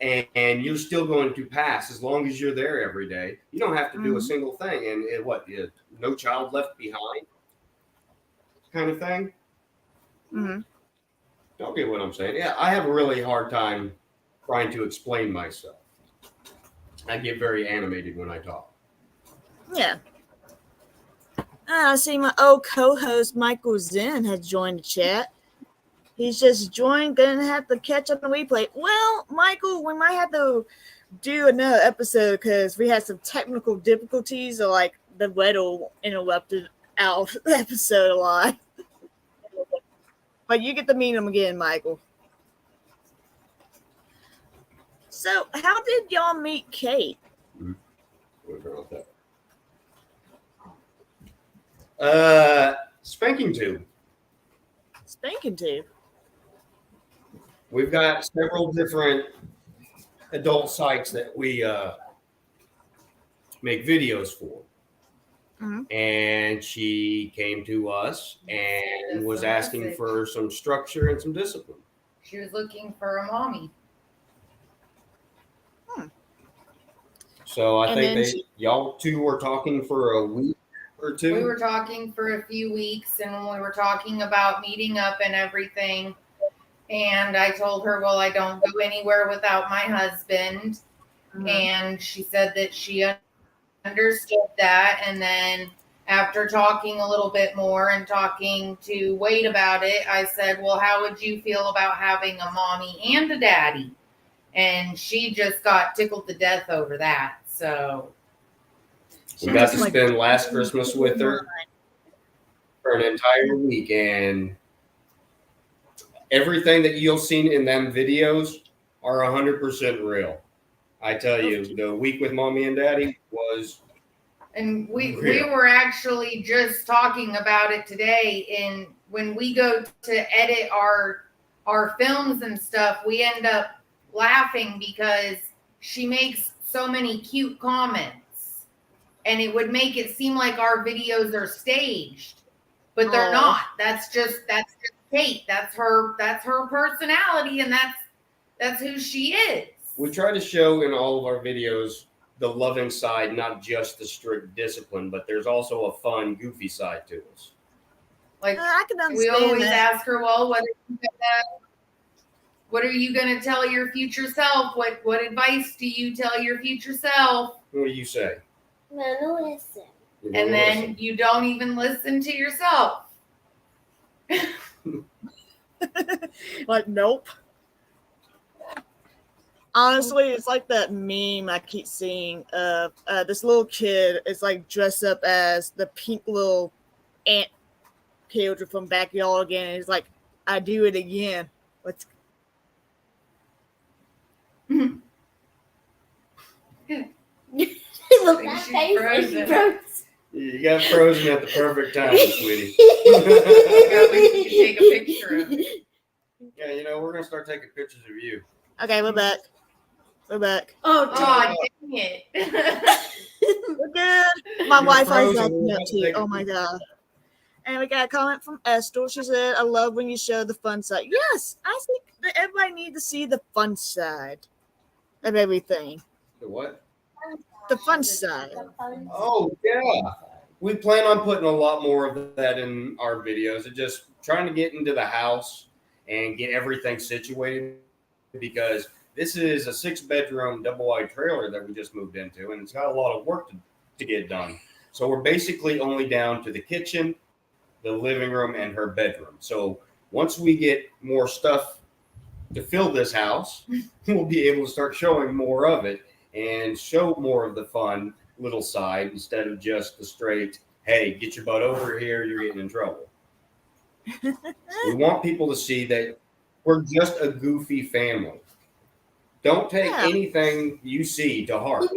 and you're still going to pass as long as you're there every day. You don't have to do a single thing, and no child left behind, kind of thing.
Mm-hmm.
Don't get what I'm saying. Yeah, I have a really hard time trying to explain myself. I get very animated when I talk.
Yeah. I see my old co-host Michael Zen has joined the chat. He's just joined, gonna have to catch up on the replay. Well, Michael, we might have to do another episode because we had some technical difficulties, or like the weather interrupted our episode a lot. But you get to meet him again, Michael. So, how did y'all meet Kate?
Spanking tube.
Spanking tube.
We've got several different adult sites that we make videos for. and she came to us and
Just
was
a
asking
message.
for some structure and some discipline.
She was looking for a mommy.
So I
And
think
then
y'all two were talking for a week or two.
We were talking for a few weeks, and we were talking about meeting up and everything. And I told her, well, I don't go anywhere without my husband. And she said that she understood that. And then after talking a little bit more and talking to Wade about it, I said, well, how would you feel about having a mommy and a daddy? And she just got tickled to death over that. So
we got to spend last Christmas with her for an entire week, and everything that you'll see in them videos are 100% real. I tell you, the week with mommy and daddy was.
And we were actually just talking about it today. And when we go to edit our films and stuff, we end up laughing because she makes so many cute comments, and it would make it seem like our videos are staged, but they're not. That's just Kate. That's her personality, and that's who she is.
We try to show in all of our videos the loving side, not just the strict discipline, but there's also a fun, goofy side to us.
Like
I can understand
we always
that.
ask her, well, what are you gonna tell your future self? What advice do you tell your future self?
What do you say?
No, listen.
And then you don't even listen to yourself.
Like, nope. Honestly, it's like that meme I keep seeing of this little kid is like dressed up as the pink little ant killed from Backyard again, and he's like, I do it again. Let's
You got frozen at the perfect time, sweetie.
Yeah, we can take a picture of it.
Yeah, you know, we're going to start taking pictures of you.
Okay, we're back. We're back.
Oh,
Oh, dang it.
We're good. My Wi-Fi's
frozen.
acting
We're
up
about to
too.
take a
Oh my god. And we got a comment from Esther. She said, I love when you show the fun side. Yes, I think that everybody needs to see the fun side of everything.
The what?
The fun side.
Oh, yeah. We plan on putting a lot more of that in our videos. It's just trying to get into the house and get everything situated, because this is a 6-bedroom double-wide trailer that we just moved into, and it's got a lot of work to get done. So we're basically only down to the kitchen, the living room, and her bedroom. So once we get more stuff to fill this house, we'll be able to start showing more of it and show more of the fun little side instead of just the straight, hey, get your butt over here, you're getting in trouble. We want people to see that we're just a goofy family. Don't take anything you see to heart.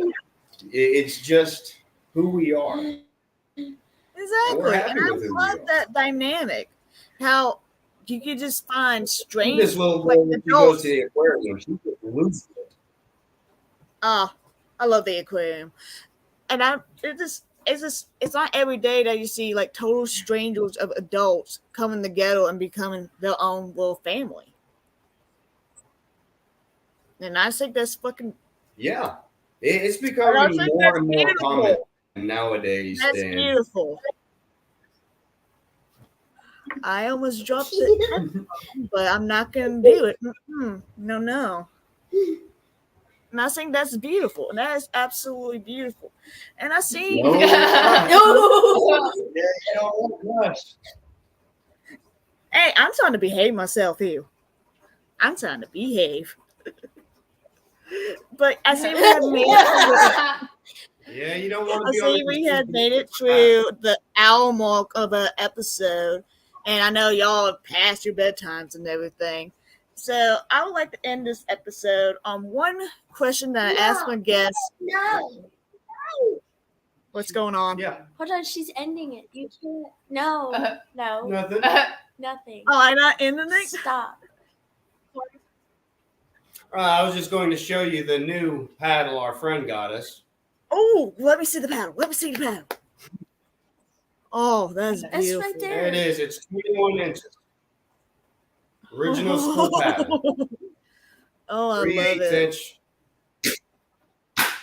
It's just who we are.
Exactly. And I love that dynamic. How you could just find strange
This little girl, when she goes to the aquarium, she just loses it.
I love the aquarium. And it's not every day that you see like total strangers of adults coming together and becoming their own little family. And I think that's fucking
it's becoming more and more common nowadays.
That's beautiful. I almost dropped it, but I'm not gonna do it. No. And I think that's beautiful, and that is absolutely beautiful. And I see. Hey, I'm trying to behave myself here. I'm trying to behave. But I see we have made it.
Yeah, you don't want to.
I see we have made it through the hour mark of an episode, and I know y'all have passed your bedtimes and everything. So I would like to end this episode on one question that I asked my guests.
No.
What's going on?
Yeah.
Hold on, she's ending it. You can't. No. No.
Nothing.
Nothing.
Oh, I'm not ending it?
Stop.
I was just going to show you the new paddle our friend got us.
Oh, let me see the paddle. Oh, that's
That's
beautiful.
right there.
There it is. It's 21 inches. Original school pattern.
Oh, I
3/8
love it.
inch.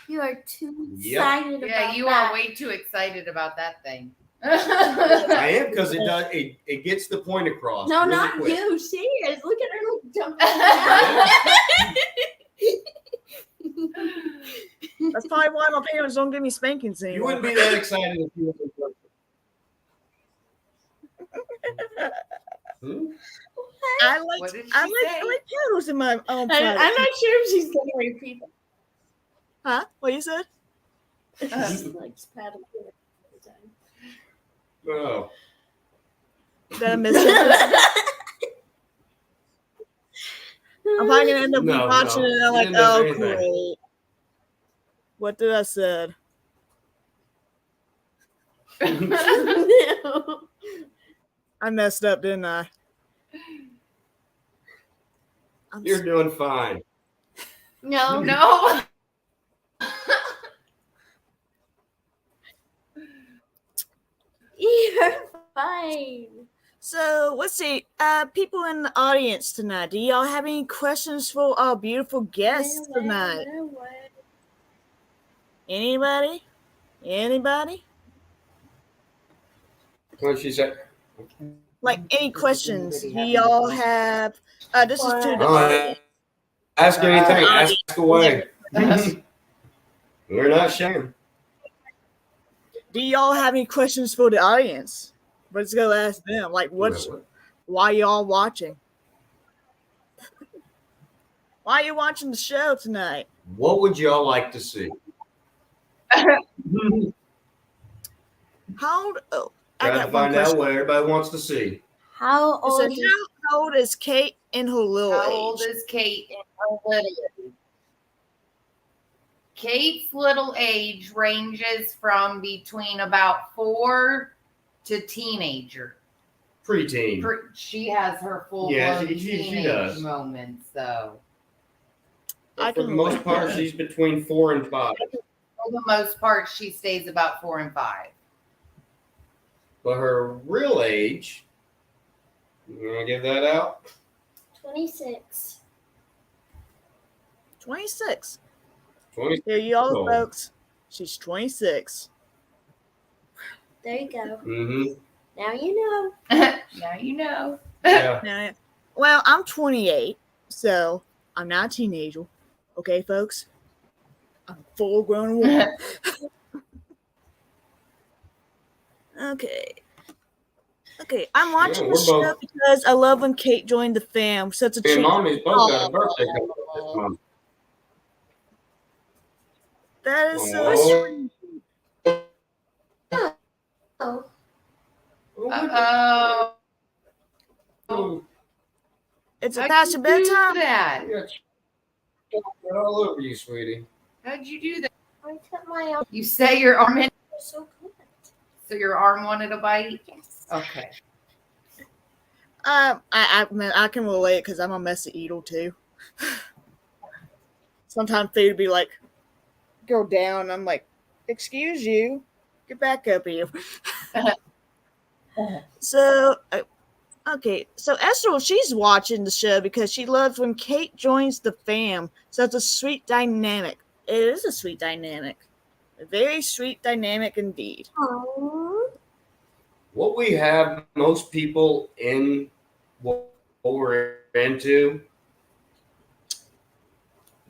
You are too
Yep.
excited
Yeah,
about
you
that.
are way too excited about that thing.
I am because it gets the point across.
No,
really
not
quick.
you. She is. Look at her like jumping around.
That's probably why my parents don't give me spankings
You
anymore.
wouldn't be that excited if you was in person. Hmm?
I
What
like
did she
I
say?
like paddles in my own
I'm
private.
not sure if she's going to repeat that.
Huh? What you said?
She likes paddling all the time.
Oh.
That I missed it. I'm probably gonna end up
No,
rewatching
no,
it and I'm
you
like,
didn't miss
oh
anything.
great. What did I said?
No.
I messed up, didn't I?
You're doing fine.
No.
No.
You're fine.
So let's see. People in the audience tonight, do y'all have any questions for our beautiful guests tonight? Anybody? Anybody?
What she said?
Like any questions? Do y'all have? This is to the
Oh,
audience.
ask anything. Ask away.
Yes.
We're not sharing.
Do y'all have any questions for the audience? Let's go ask them. Like, why y'all watching? Why are you watching the show tonight?
What would y'all like to see?
How old? Oh, I
Try to
got one
find out
question.
what everybody wants to see.
How
It
old
said,
is
how old is Kate in her little
How
age?
old is Kate in her little age? Kate's little age ranges from between about 4 to teenager.
Preteen.
She has her full
Yeah,
blown
she
teenage
does.
moments, though.
I
For
can
the most
relate.
part, she's between 4 and 5.
For the most part, she stays about 4 and 5.
But her real age, you want to give that out?
26?
26.
20.
Here you all,
Oh.
folks. She's 26.
There you go.
Mm-hmm.
Now you know.
Now you know.
Yeah.
Now, well, I'm 28, so I'm not a teenager. Okay, folks? I'm a full-grown woman. Okay. Okay, I'm watching
we're
the show
both-
because I love when Kate joined the fam. Such a
Me and
treat.
Mommy's both got a birthday coming up this month.
That is so
Oh.
sweet.
Oh.
Uh-oh.
Oh,
It's
How'd
past
you
your bedtime.
do that?
yeah, chocolate all over you, sweetie.
How'd you do that?
I took my arm.
You say your arm in,
So good.
so your arm wanted a bite?
Yes.
Okay.
I can relate because I'm a messy eater too. Sometimes food would be like, go down. I'm like, excuse you, get back up here. So, okay. So Esther, she's watching the show because she loves when Kate joins the fam. So it's a sweet dynamic. It is a sweet dynamic. A very sweet dynamic indeed.
Aww.
What we have most people in what we're into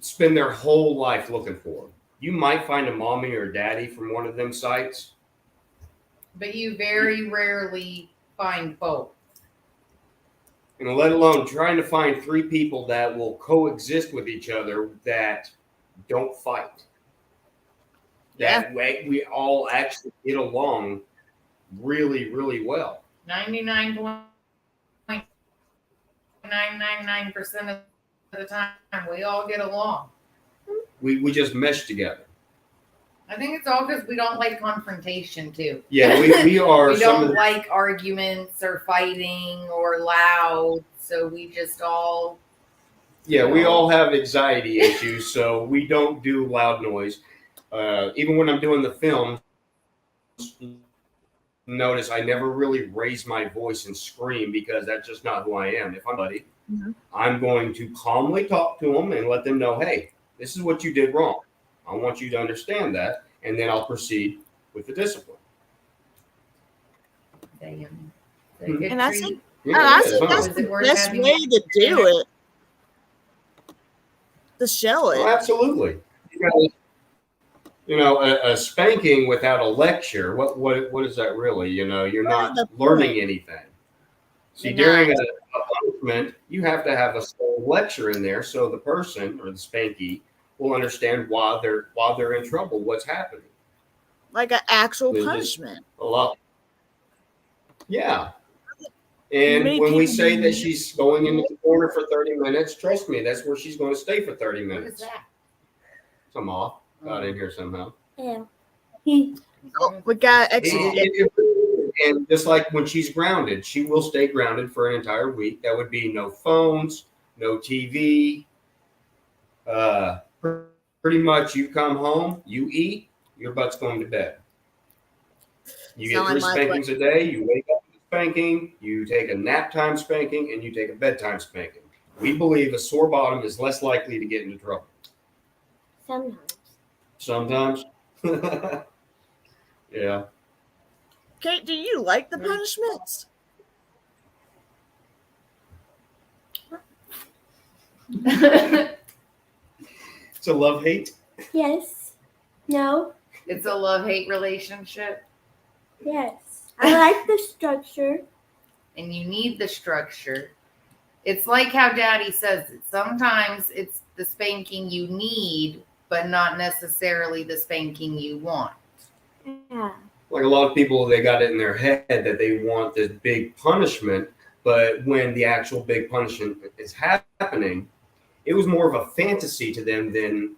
spend their whole life looking for. You might find a mommy or daddy from one of them sites.
But you very rarely find both.
And let alone trying to find 3 people that will coexist with each other that don't fight. That way we all actually get along really, really well.
99.999% of the time, we all get along.
We just mesh together.
I think it's all because we don't like confrontation, too.
Yeah, we are
We
some of
don't
the,
like arguments or fighting or loud, so we just all.
yeah, we all have anxiety issues, so we don't do loud noise. Even when I'm doing the film, notice I never really raise my voice and scream because that's just not who I am. If I'm buddy, I'm going to calmly talk to them and let them know, hey, this is what you did wrong. I want you to understand that, and then I'll proceed with the discipline.
And I think
Yeah, it is, huh?
that's the best way to do it. To show it.
Oh, absolutely. You know, a spanking without a lecture, what is that really? You know, you're not learning anything. See, during a punishment, you have to have a full lecture in there so the person or the spankee will understand why they're in trouble, what's happening.
Like an actual punishment.
A lot. Yeah. And when we say that she's going into the corner for 30 minutes, trust me, that's where she's going to stay for 30 minutes.
What is that?
Some off. Got in here somehow.
Yeah.
Oh, we got execute.
And just like when she's grounded, she will stay grounded for an entire week. That would be no phones, no TV. Pretty much you come home, you eat, your butt's going to bed. You get 3 spankings a day. You wake up with a spanking, you take a nap time spanking, and you take a bedtime spanking. We believe a sore bottom is less likely to get into trouble. Sometimes. Yeah.
Kate, do you like the punishments?
It's a love-hate?
Yes. No.
It's a love-hate relationship.
Yes. I like the structure.
And you need the structure. It's like how Daddy says it. Sometimes it's the spanking you need, but not necessarily the spanking you want.
Yeah.
Like a lot of people, they got it in their head that they want this big punishment, but when the actual big punishment is happening, it was more of a fantasy to them than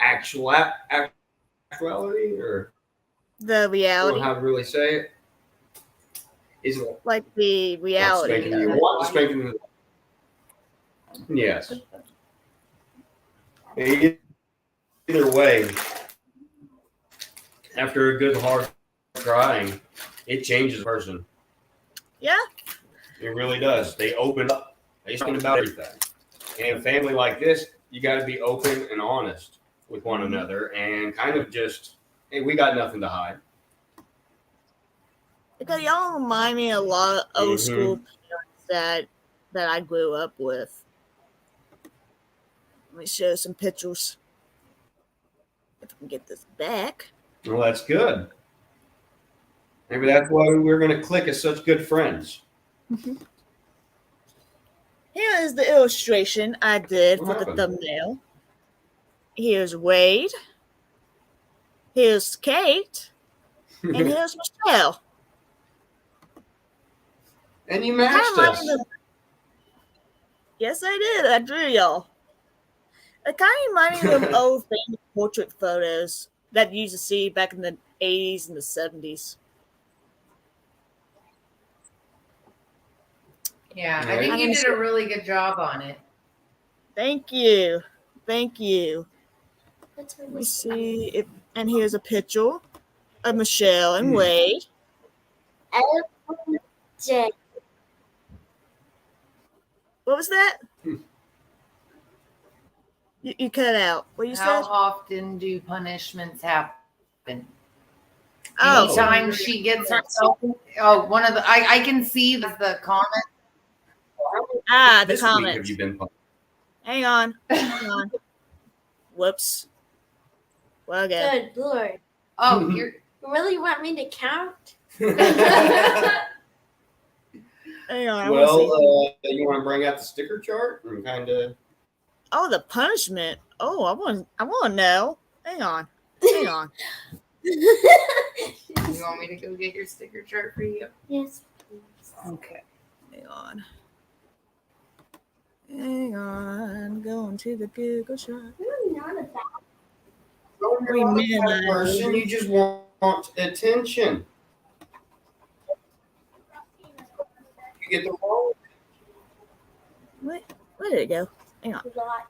actuality, or
The reality.
I don't know how to really say it. Is it
like the reality.
spanking you want, the spanking. Yes. Either way, after a good hard crying, it changes a person.
Yeah.
It really does. They open up. They talk about everything. And in a family like this, you got to be open and honest with one another and kind of just, hey, we got nothing to hide.
Because y'all remind me a lot of old school parents that I grew up with. Let me show some pictures. If I can get this back.
Well, that's good. Maybe that's why we're going to click as such good friends.
Here is the illustration I did for the thumbnail. Here's Wade. Here's Kate. And here's Michelle.
And you matched us.
Yes, I did. I drew y'all. It kind of reminded me of them old family portrait photos that you used to see back in the 80s and the 70s.
Yeah, I think you did a really good job on it.
Thank you. Thank you. Let me see if, and here's a picture of Michelle and Wade.
LJ.
What was that? You cut out. What you said?
How often do punishments happen?
Oh.
Anytime she gets herself. Oh, one of the. I can see the comment.
Ah, the
This week
comments.
have you been?
Hang on. Hang on. Whoops. Well, again.
Good Lord.
Oh,
You really want me to count?
Hang on.
Well, you want to bring out the sticker chart and kind of.
Oh, the punishment. Oh, I want to know. Hang on. Hang on.
You want me to go get your sticker chart for you?
Yes, please.
Okay.
Hang on. Hang on. Going to the Google shot.
I'm not a bad.
You're not a bad person. You just want attention. You get the phone.
Where did it go? Hang on.
A lot.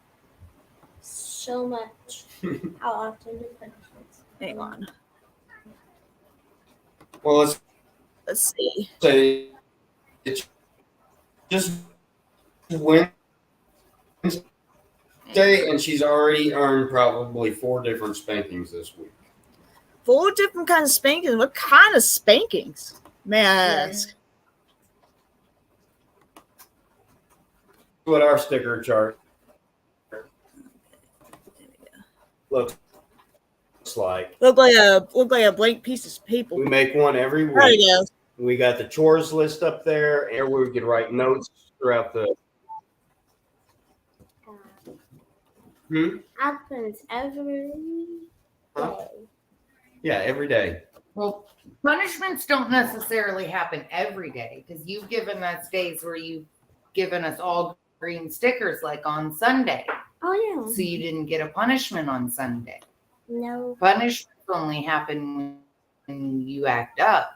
So much. How often do punishments?
Hang on.
Well, let's
Let's see.
Say it's just Wednesday, and she's already earned probably 4 different spankings this week.
4 different kinds of spankings. What kind of spankings, may I ask?
What our sticker chart looks like.
Look like a blank piece of paper.
We make one every
There
week.
you go.
We got the chores list up there, and where we can write notes throughout the.
Happens every
Huh?
day.
Yeah, every day.
Well, punishments don't necessarily happen every day because you've given us days where you've given us all green stickers, like on Sunday.
Oh yeah.
So you didn't get a punishment on Sunday.
No.
Punishments only happen when you act up.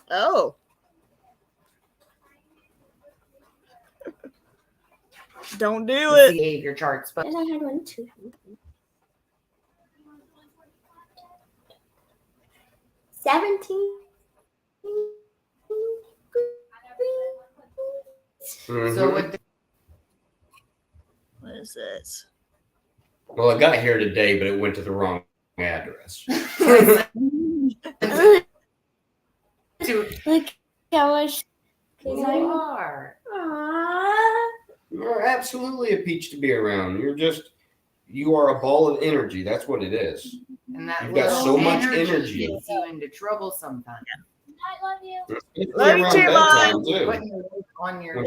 Oh. Don't do
The
it.
behavior charts, but
Yes, I had one too. 17.
so with
What is this?
Well, it got here today, but it went to the wrong address.
Look how much.
you are.
Aww.
You're absolutely a peach to be around. You are a ball of energy. That's what it is.
And that
You've got
little
so much energy.
gets you into trouble sometimes.
I love you.
It's
Love you
around
too,
bedtime,
Mom.
too.
Putting your weight on your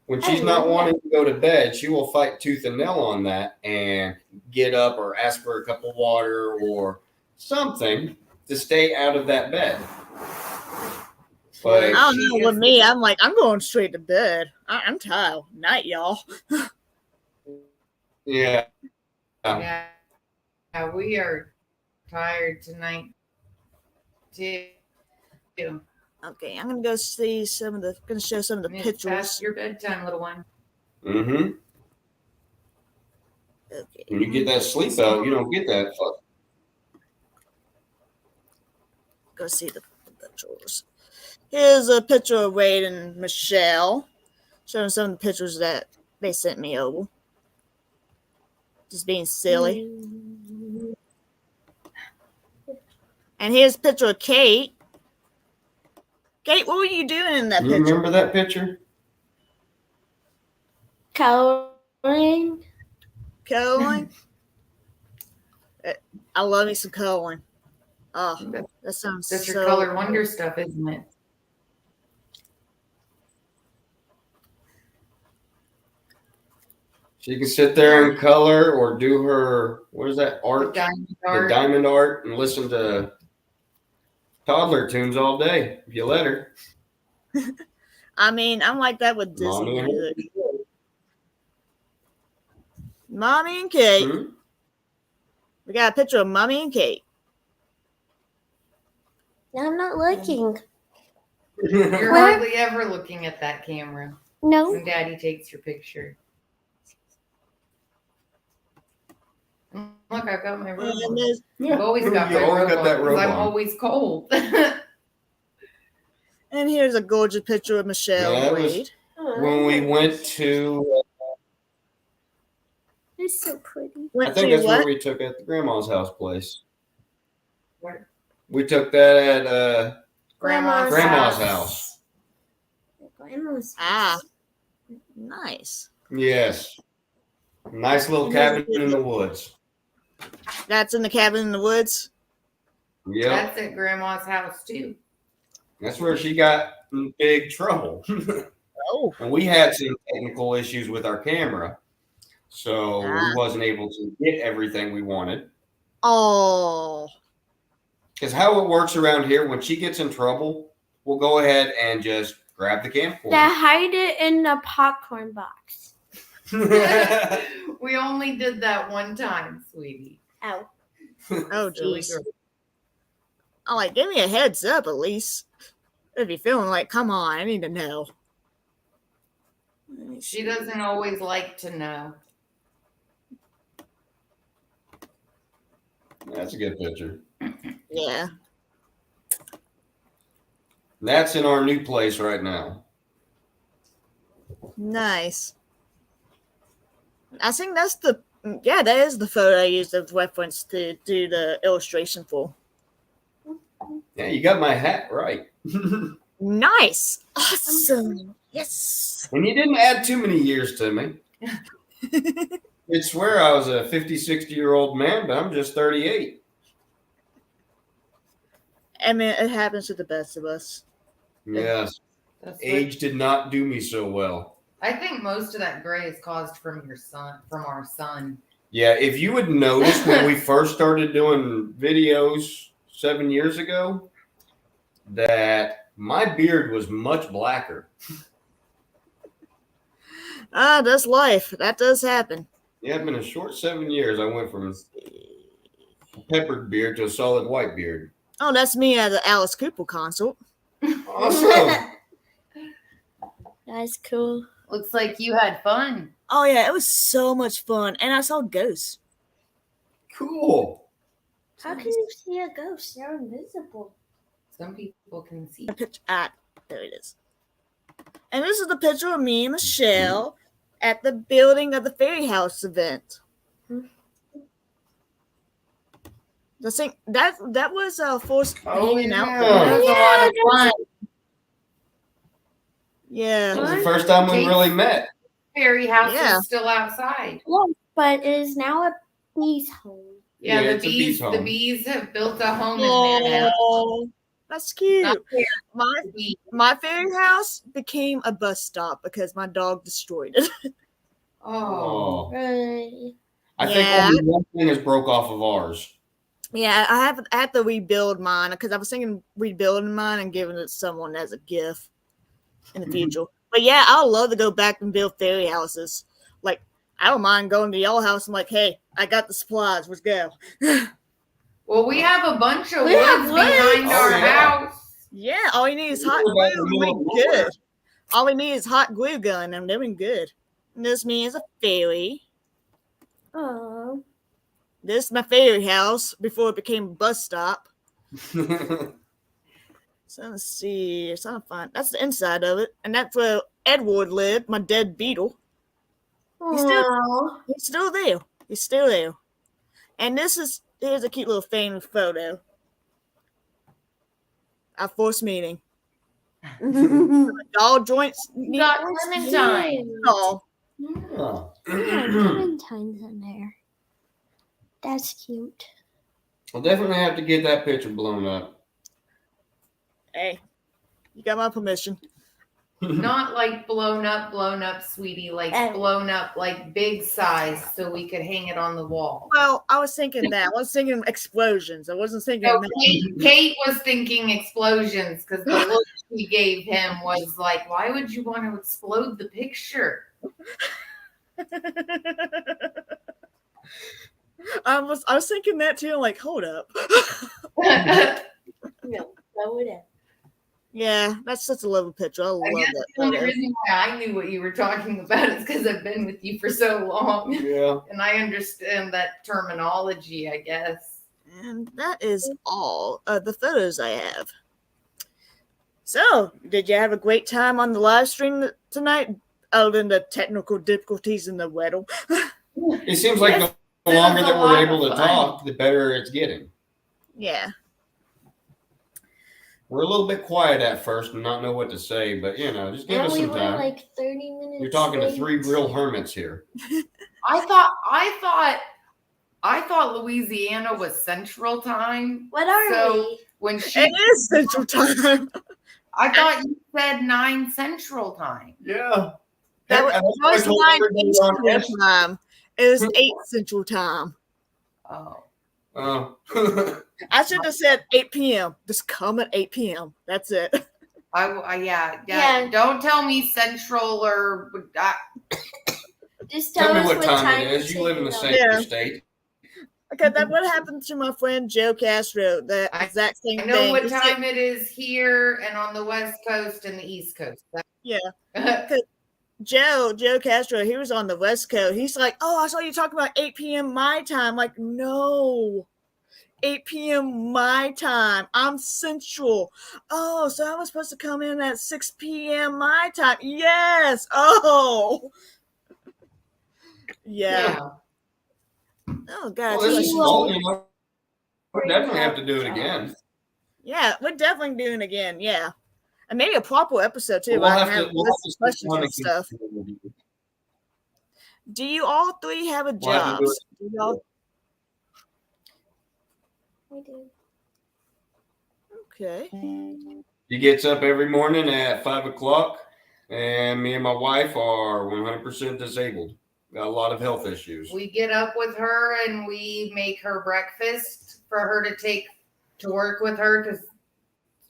When she's not wanting to go to bed, she will fight tooth and nail on that and get up or ask for a cup of water or something to stay out of that bed. But
I don't know. With me, I'm like, I'm going straight to bed. I'm tired. Night, y'all.
yeah,
Yeah, we are tired tonight too.
Okay, I'm gonna go see gonna show some of the
It's
pictures.
past your bedtime, little one.
mm-hmm.
Okay.
When you get that sleep out, you don't get that.
Go see the pictures. Here's a picture of Wade and Michelle, showing some of the pictures that they sent me over. Just being silly. And here's a picture of Kate. Kate, what were you doing in that
You
picture?
remember that picture?
Coloring.
Coloring? I love me some coloring. Oh, that sounds
That's
so
your color wonder stuff, isn't it?
She can sit there and color or do her, what is that, art?
Diamond
The
art.
diamond art, and listen to toddler tunes all day if you let her.
I mean, I'm like that with Disney
Mommy and
music. Mommy and Kate.
Hmm?
We got a picture of Mommy and Kate.
No, I'm not looking.
You're
What?
hardly ever looking at that camera
No.
when Daddy takes your picture. Look, I've got my robe on.
And there's,
I've always got
You
my
always
robe
got that
on
robe
because I'm
on.
always cold.
and here's a gorgeous picture of Michelle
Yeah,
and
that was-
Wade.
When we went to,
It's so pretty.
Went
I think
to
that's
what?
where we took at the grandma's house place.
Where?
We took that at
Grandma's
house.
Grandma's
Ah, nice.
Yes. Nice little cabin in the woods.
That's in the cabin in the woods.
Yep.
That's at Grandma's house too.
That's where she got in big trouble.
Oh,
And we had some technical issues with our camera. So we wasn't able to get everything we wanted.
oh,
Because how it works around here, when she gets in trouble, we'll go ahead and just grab the camcorder.
They hide it in a popcorn box.
We only did that one time, sweetie.
Oh.
oh,
Silly
jeez.
girl.
I'm like, give me a heads up at least. If you're feeling like, come on, I need to know. Let me
She
see.
doesn't always like to know.
That's a good picture.
Yeah.
That's in our new place right now.
Nice. I think that's the that is the photo I used as reference to do the illustration for.
Yeah, you got my hat right.
Nice. Awesome. Yes.
And you didn't add too many years to me. You'd swear I was a 50, 60-year-old man, but I'm just 38.
I mean, it happens to the best of us.
Yes.
That's
Age did not do me so well.
I think most of that gray is caused from our son.
Yeah, if you would notice when we first started doing videos 7 years ago, that my beard was much blacker.
That's life. That does happen.
Yeah, in a short 7 years, I went from a peppered beard to a solid white beard.
Oh, that's me at the Alice Cooper concert.
Awesome.
That's cool.
Looks like you had fun.
Oh yeah, it was so much fun, and I saw ghosts.
Cool.
How can you see a ghost? They're invisible.
Some people can see.
A picture. There it is. And this is the picture of me and Michelle at the building of the Fairy House event. The thing that was first hanging out.
That was a lot of fun.
Yeah.
That was the first time we really met.
Fairy house
Yeah.
is still outside.
Yes, but it is now a bee's home.
Yeah,
Yeah,
the
it's a bee's
the
home.
bees have built a home in that house.
Oh, that's cute.
Not fair.
My fairy house became a bus stop because my dog destroyed it.
Oh.
Right.
I think
Yeah.
only one thing is broke off of ours.
Yeah, I have to rebuild mine because I was thinking rebuilding mine and giving it to someone as a gift in the future. But yeah, I would love to go back and build fairy houses. Like, I don't mind going to y'all house and like, hey, I got the supplies. Let's go.
Well, we have a bunch of
We have
woods
wood.
behind
Oh,
our
yeah.
house.
Yeah, all you need is hot
What about the
glue.
middle of
We
nowhere?
good. All we need is hot glue gun. I'm doing good. And this me is a fairy.
Oh.
This is my fairy house before it became a bus stop. So let's see. It's not fun. That's the inside of it, and that's where Edward lived. My dead beetle. He's still there. He's still there. And here's a cute little family photo. Our first meeting. All joints.
You got Clementine.
Oh,
Oh.
Clementine's in there. That's cute.
I'll definitely have to get that picture blown up.
hey, you got my permission.
Not like blown up, sweetie. Like blown up, like big size, so we could hang it on the wall.
Well, I was thinking that. I was thinking explosions. I wasn't thinking.
No, Kate was thinking explosions because the look she gave him was like, "Why would you want to explode the picture?"
I was thinking that too. I'm like, hold up.
No, blow it up.
Yeah, that's such a lovely picture. I love
I guess
that
the only
photo.
reason why I knew what you were talking about is because I've been with you for so long,
Yeah.
and I understand that terminology. I guess.
And that is all of the photos I have. So, did you have a great time on the live stream tonight? Other than the technical difficulties in the weather.
It seems like
Yes,
the longer
it was a
that we're
lot
able
of
to
fun.
talk, the better it's getting.
Yeah.
We're a little bit quiet at first and not know what to say, but just give
And
us
we
some
were
time.
like 30 minutes.
You're talking to
late.
3 real hermits here.
I thought Louisiana was Central Time.
What are
So-
we?
When she,
It is Central Time.
I thought you said 9 Central Time.
Yeah.
That was,
That's what I
was
told
9
everybody on
Eastern
yesterday.
Time. It was 8 Central Time.
Oh,
Oh.
I should have said 8 p.m. Just come at 8 p.m. That's it.
yeah.
Yeah.
Don't tell me Central or
Just
Tell me
us
what time it is.
to
You live in the
take
same
it
Yeah.
state.
Okay, that what happened to my friend Joe Castro. The exact same
I
thing.
know what
He said-
time it is here and on the West Coast and the East Coast.
Yeah. Joe Castro, he was on the West Coast. He's like, oh, I saw you talking about 8 p.m. my time. Like, no. 8 p.m. my time. I'm Central. Oh, so I was supposed to come in at 6 p.m. my time. Yes. Oh. Yeah. Oh, God.
Well,
It's
this
like,
is
You
fun.
all
You know, we'll definitely have to do it again.
yeah, we're definitely doing it again. Yeah. And maybe a proper episode, too.
But
Where I can have
we'll
lists
have
of
to
questions
sit
and stuff.
down and
Do you all three have a
we'll have to do
jobs? Do y'all?
We do.
Okay.
He gets up every morning at 5 o'clock, and me and my wife are 100% disabled. Got a lot of health issues.
We get up with her and we make her breakfast for her to take to work with her because it's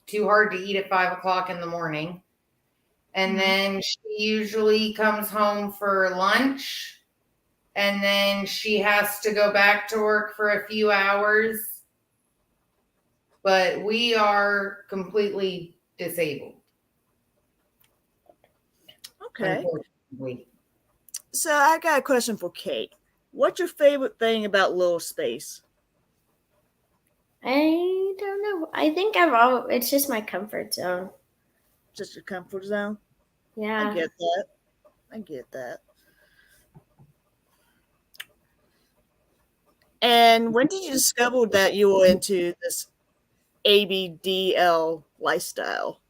too hard to eat at 5 o'clock in the morning. And then she usually comes home for lunch. And then she has to go back to work for a few hours. But we are completely disabled.
Okay.
Unfortunately.
So I got a question for Kate. What's your favorite thing about Little Space?
I don't know. I think it's just my comfort zone.
Just your comfort zone?
Yeah.
I get that. I get that. And when did you discover that you were into this ABDL lifestyle?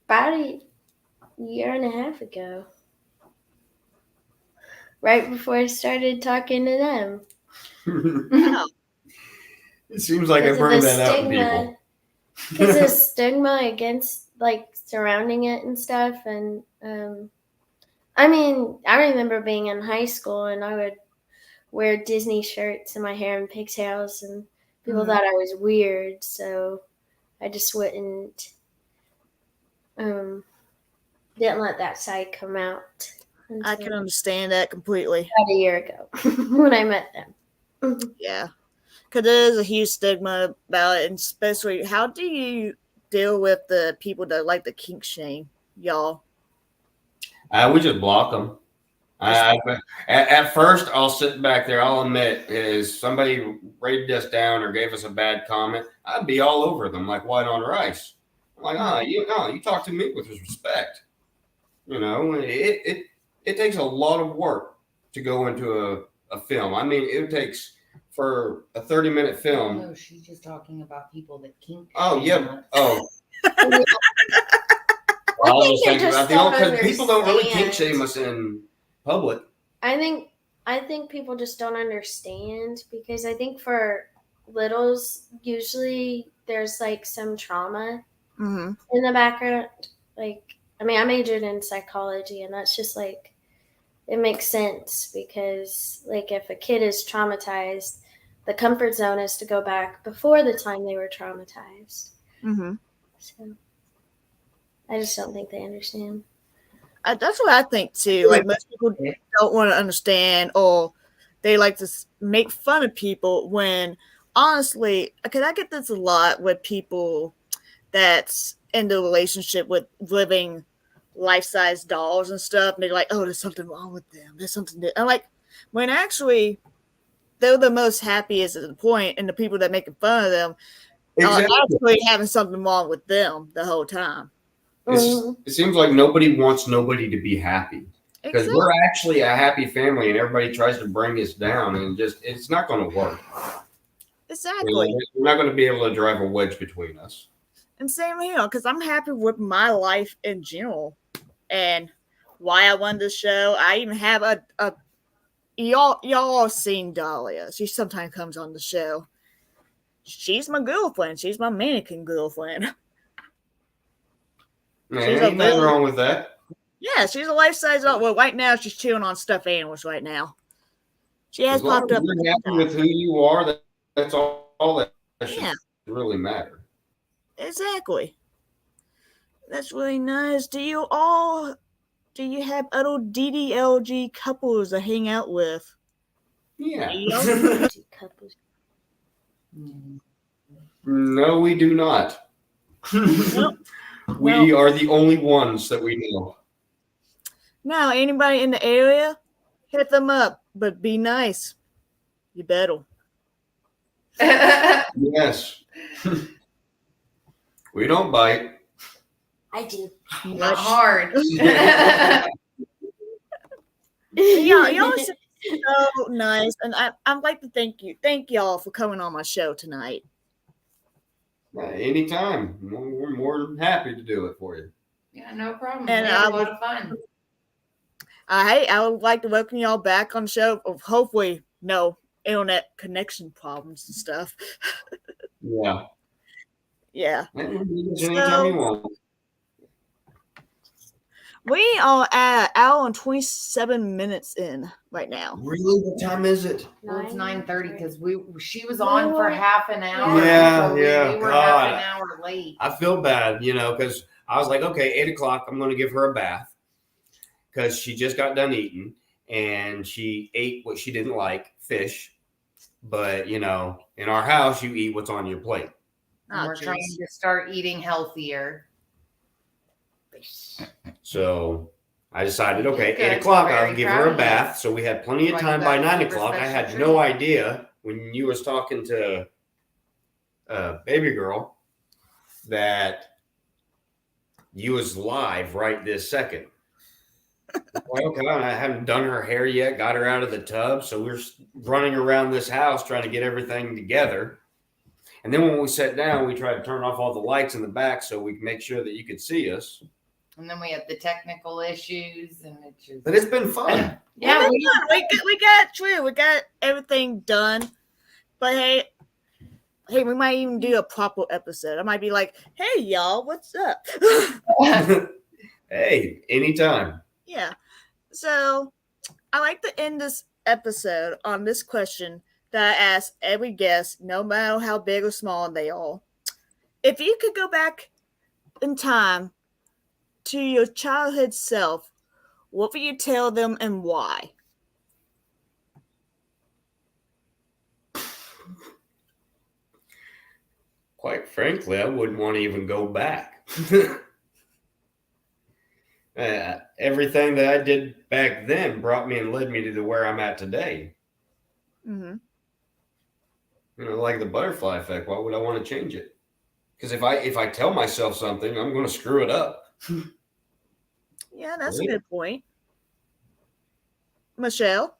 About a year and a half ago. Right before I started talking to them.
Wow.
It seems like I
Because of
burned
the
that out in people.
Because of stigma against like surrounding it and stuff. And I mean, I remember being in high school and I would wear Disney shirts and my hair in pigtails, and people thought I was weird, so I just wouldn't didn't let that side come out.
I can understand that completely.
About a year ago when I met them.
Yeah. Because there is a huge stigma about it, and especially, how do you deal with the people that like the kink shame, y'all?
We just block them. At first, I'll sit back there. I'll admit, is somebody rated us down or gave us a bad comment, I'd be all over them like white on rice. I'm like, you talk to me with respect. You know, it takes a lot of work to go into a film. I mean, it takes for a 30-minute film.
No, she's just talking about people that kink.
Oh yeah. Oh.
I
was
think they
thinking
just
about
don't
because people don't really kink
understand.
shame us in public.
I think people just don't understand, because I think for littles, usually there's like some trauma in the background. Like, I mean, I majored in psychology, and that's just like, it makes sense, because like if a kid is traumatized, the comfort zone is to go back before the time they were traumatized. So I just don't think they understand.
That's what I think too. Like, most people don't want to understand, or they like to make fun of people when, honestly, because I get this a lot with people that's in the relationship with living life-size dolls and stuff, and they're like, oh, there's something wrong with them. There's something that, I'm like, when actually they're the most happiest at the point, and the people that making fun of them are actually having something wrong with them the whole time.
It seems like nobody wants nobody to be happy, because we're actually a happy family, and everybody tries to bring us down, and it's not going to work.
Exactly.
We're not going to be able to drive a wedge between us.
And same here, because I'm happy with my life in general, and why I won this show. I even have a y'all all seen Dahlia. She sometimes comes on the show. She's my girlfriend. She's my mannequin girlfriend.
Man, ain't nothing wrong with that.
Yeah, she's a life-size doll. Well, right now she's chewing on stuffed animals right now. She has popped up.
You're happy with who you are. That's all that should really matter.
Exactly. That's really nice. Do you have other DDLG couples to hang out with?
Yeah.
Couples.
No, we do not.
Nope.
We are the only ones that we know.
Now, anybody in the area, hit them up, but be nice. You better.
Yes. We don't bite.
I do.
Not hard.
Yeah, y'all are so nice, and I'd like to thank y'all for coming on my show tonight.
Anytime. We're more than happy to do it for you.
Yeah, no problem.
And
We had a lot of fun.
I would like to welcome y'all back on the show. Hopefully, no internet connection problems and stuff.
Yeah.
Yeah.
Anytime you want.
We are at an hour and 27 minutes in right now.
Really? What time is it?
Well, it's 9:30 because she was on for half an hour.
Yeah,
so
yeah.
We were
God.
half an hour late.
I feel bad, because I was like, okay, 8 o'clock, I'm going to give her a bath because she just got done eating and she ate what she didn't like, fish. But, in our house, you eat what's on your plate.
And we're trying to start eating healthier.
So I decided, okay,
Good.
8 o'clock,
Very
I'll give
proud
her a
of
bath. So we had plenty of
Like
time
you
by
got
9
super
o'clock. I had
special
no
treat.
idea when you was talking to baby girl that you was live right this second. Like, okay, I haven't done her hair yet, got her out of the tub. So we're running around this house trying to get everything together. And then when we sat down, we tried to turn off all the lights in the back so we could make sure that you could see us.
And then we had the technical issues, and it just.
But it's been fun.
Yeah,
we got everything done. But hey, we might even do a proper episode. I might be like, hey y'all, what's up?
Hey, anytime.
Yeah. So I like to end this episode on this question that I ask every guest, no matter how big or small they are. If you could go back in time to your childhood self, what would you tell them and why?
Quite frankly, I wouldn't want to even go back. Everything that I did back then brought me and led me to where I'm at today.
Mm-hmm.
Like the butterfly effect. Why would I want to change it? Because if I tell myself something, I'm going to screw it up.
Yeah, that's a good point. Michelle?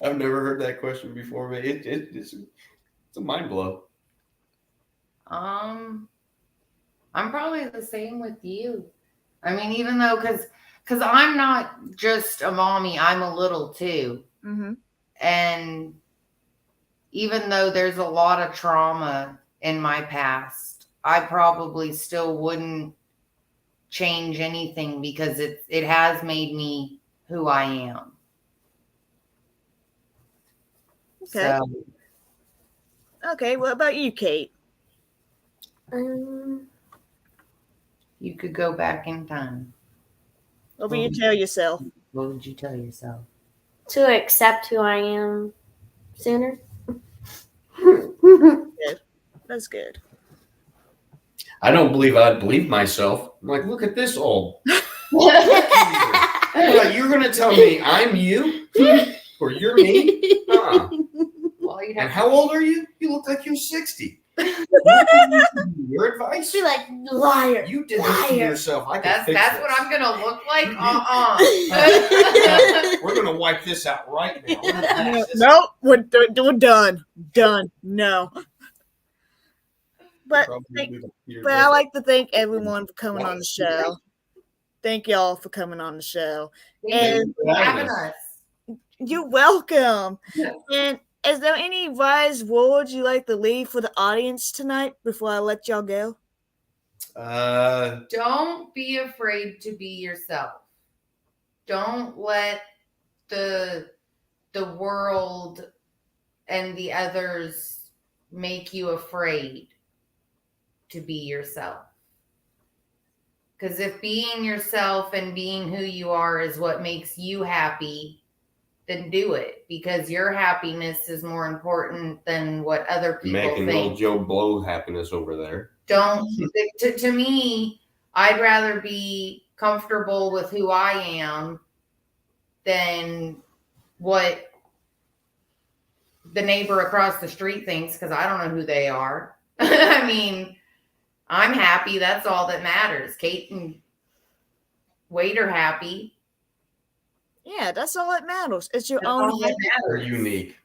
I've never heard that question before, but it's a mind blow.
I'm probably the same with you. I mean, even though, because I'm not just a mommy, I'm a little too.
Mm-hmm.
And even though there's a lot of trauma in my past, I probably still wouldn't change anything because it has made me who I am.
Okay.
So,
Okay, what about you, Kate?
Um,
you could go back in time.
What would you tell yourself?
What would you tell yourself?
to accept who I am sooner.
That's good.
I don't believe I'd believe myself. I'm like, look at this old. You're going to tell me I'm you? Or you're me? Huh.
Well, you'd
And
have
how old are you? You look like you're 60. Your advice?
Be like, liar.
You did this to yourself. I can fix
that's
this.
what I'm gonna look like.
We're gonna wipe this out right now. We're gonna finish this.
Nope, we're done. Done. No. But I like to thank everyone for coming on the show. Thank y'all for coming on the show.
And having us.
You're welcome. And is there any wise words you like to leave for the audience tonight before I let y'all go?
Don't be afraid to be yourself. Don't let the world and the others make you afraid to be yourself. Because if being yourself and being who you are is what makes you happy, then do it. Because your happiness is more important than what other people
Making
think.
old Joe Blow happiness over there.
Don't, to me, I'd rather be comfortable with who I am than what the neighbor across the street thinks, because I don't know who they are. I mean, I'm happy. That's all that matters. Kate and Wade are happy.
Yeah, that's all that matters. It's your
That's
own.
all that
We're
matters.
unique.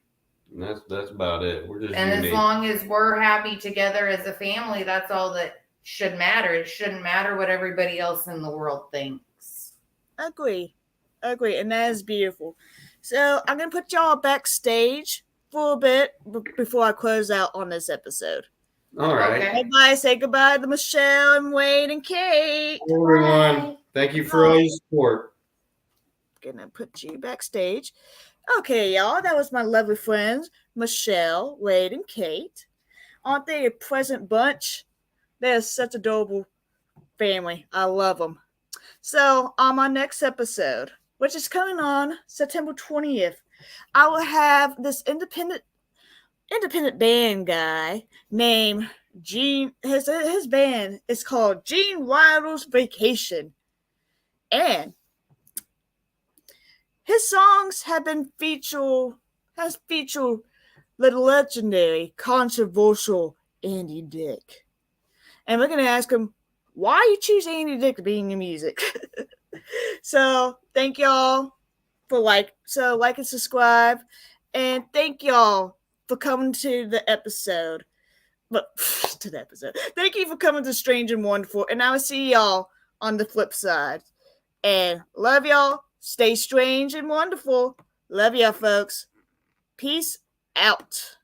And that's about it. We're just
And
unique.
as long as we're happy together as a family, that's all that should matter. It shouldn't matter what everybody else in the world thinks.
Agree. And that is beautiful. So I'm going to put y'all backstage for a bit before I close out on this episode.
All right.
Okay.
Everybody say goodbye to Michelle and Wade and Kate.
Hey, everyone.
Bye.
Thank you for all your support.
Gonna put you backstage. Okay, y'all, that was my lovely friends, Michelle, Wade, and Kate. Aren't they a present bunch? They're such adorable family. I love them. So on my next episode, which is coming on September 20th, I will have this independent band guy named Gene. His band is called Gene Wilder's Vacation. And his songs have featured the legendary, controversial Andy Dick. And we're going to ask him, why you choose Andy Dick to be in your music? So, thank y'all for like and subscribe. And thank y'all for coming to the episode. Thank you for coming to Strange and Wonderful. And I will see y'all on the flip side. And love y'all. Stay strange and wonderful. Love y'all, folks. Peace out.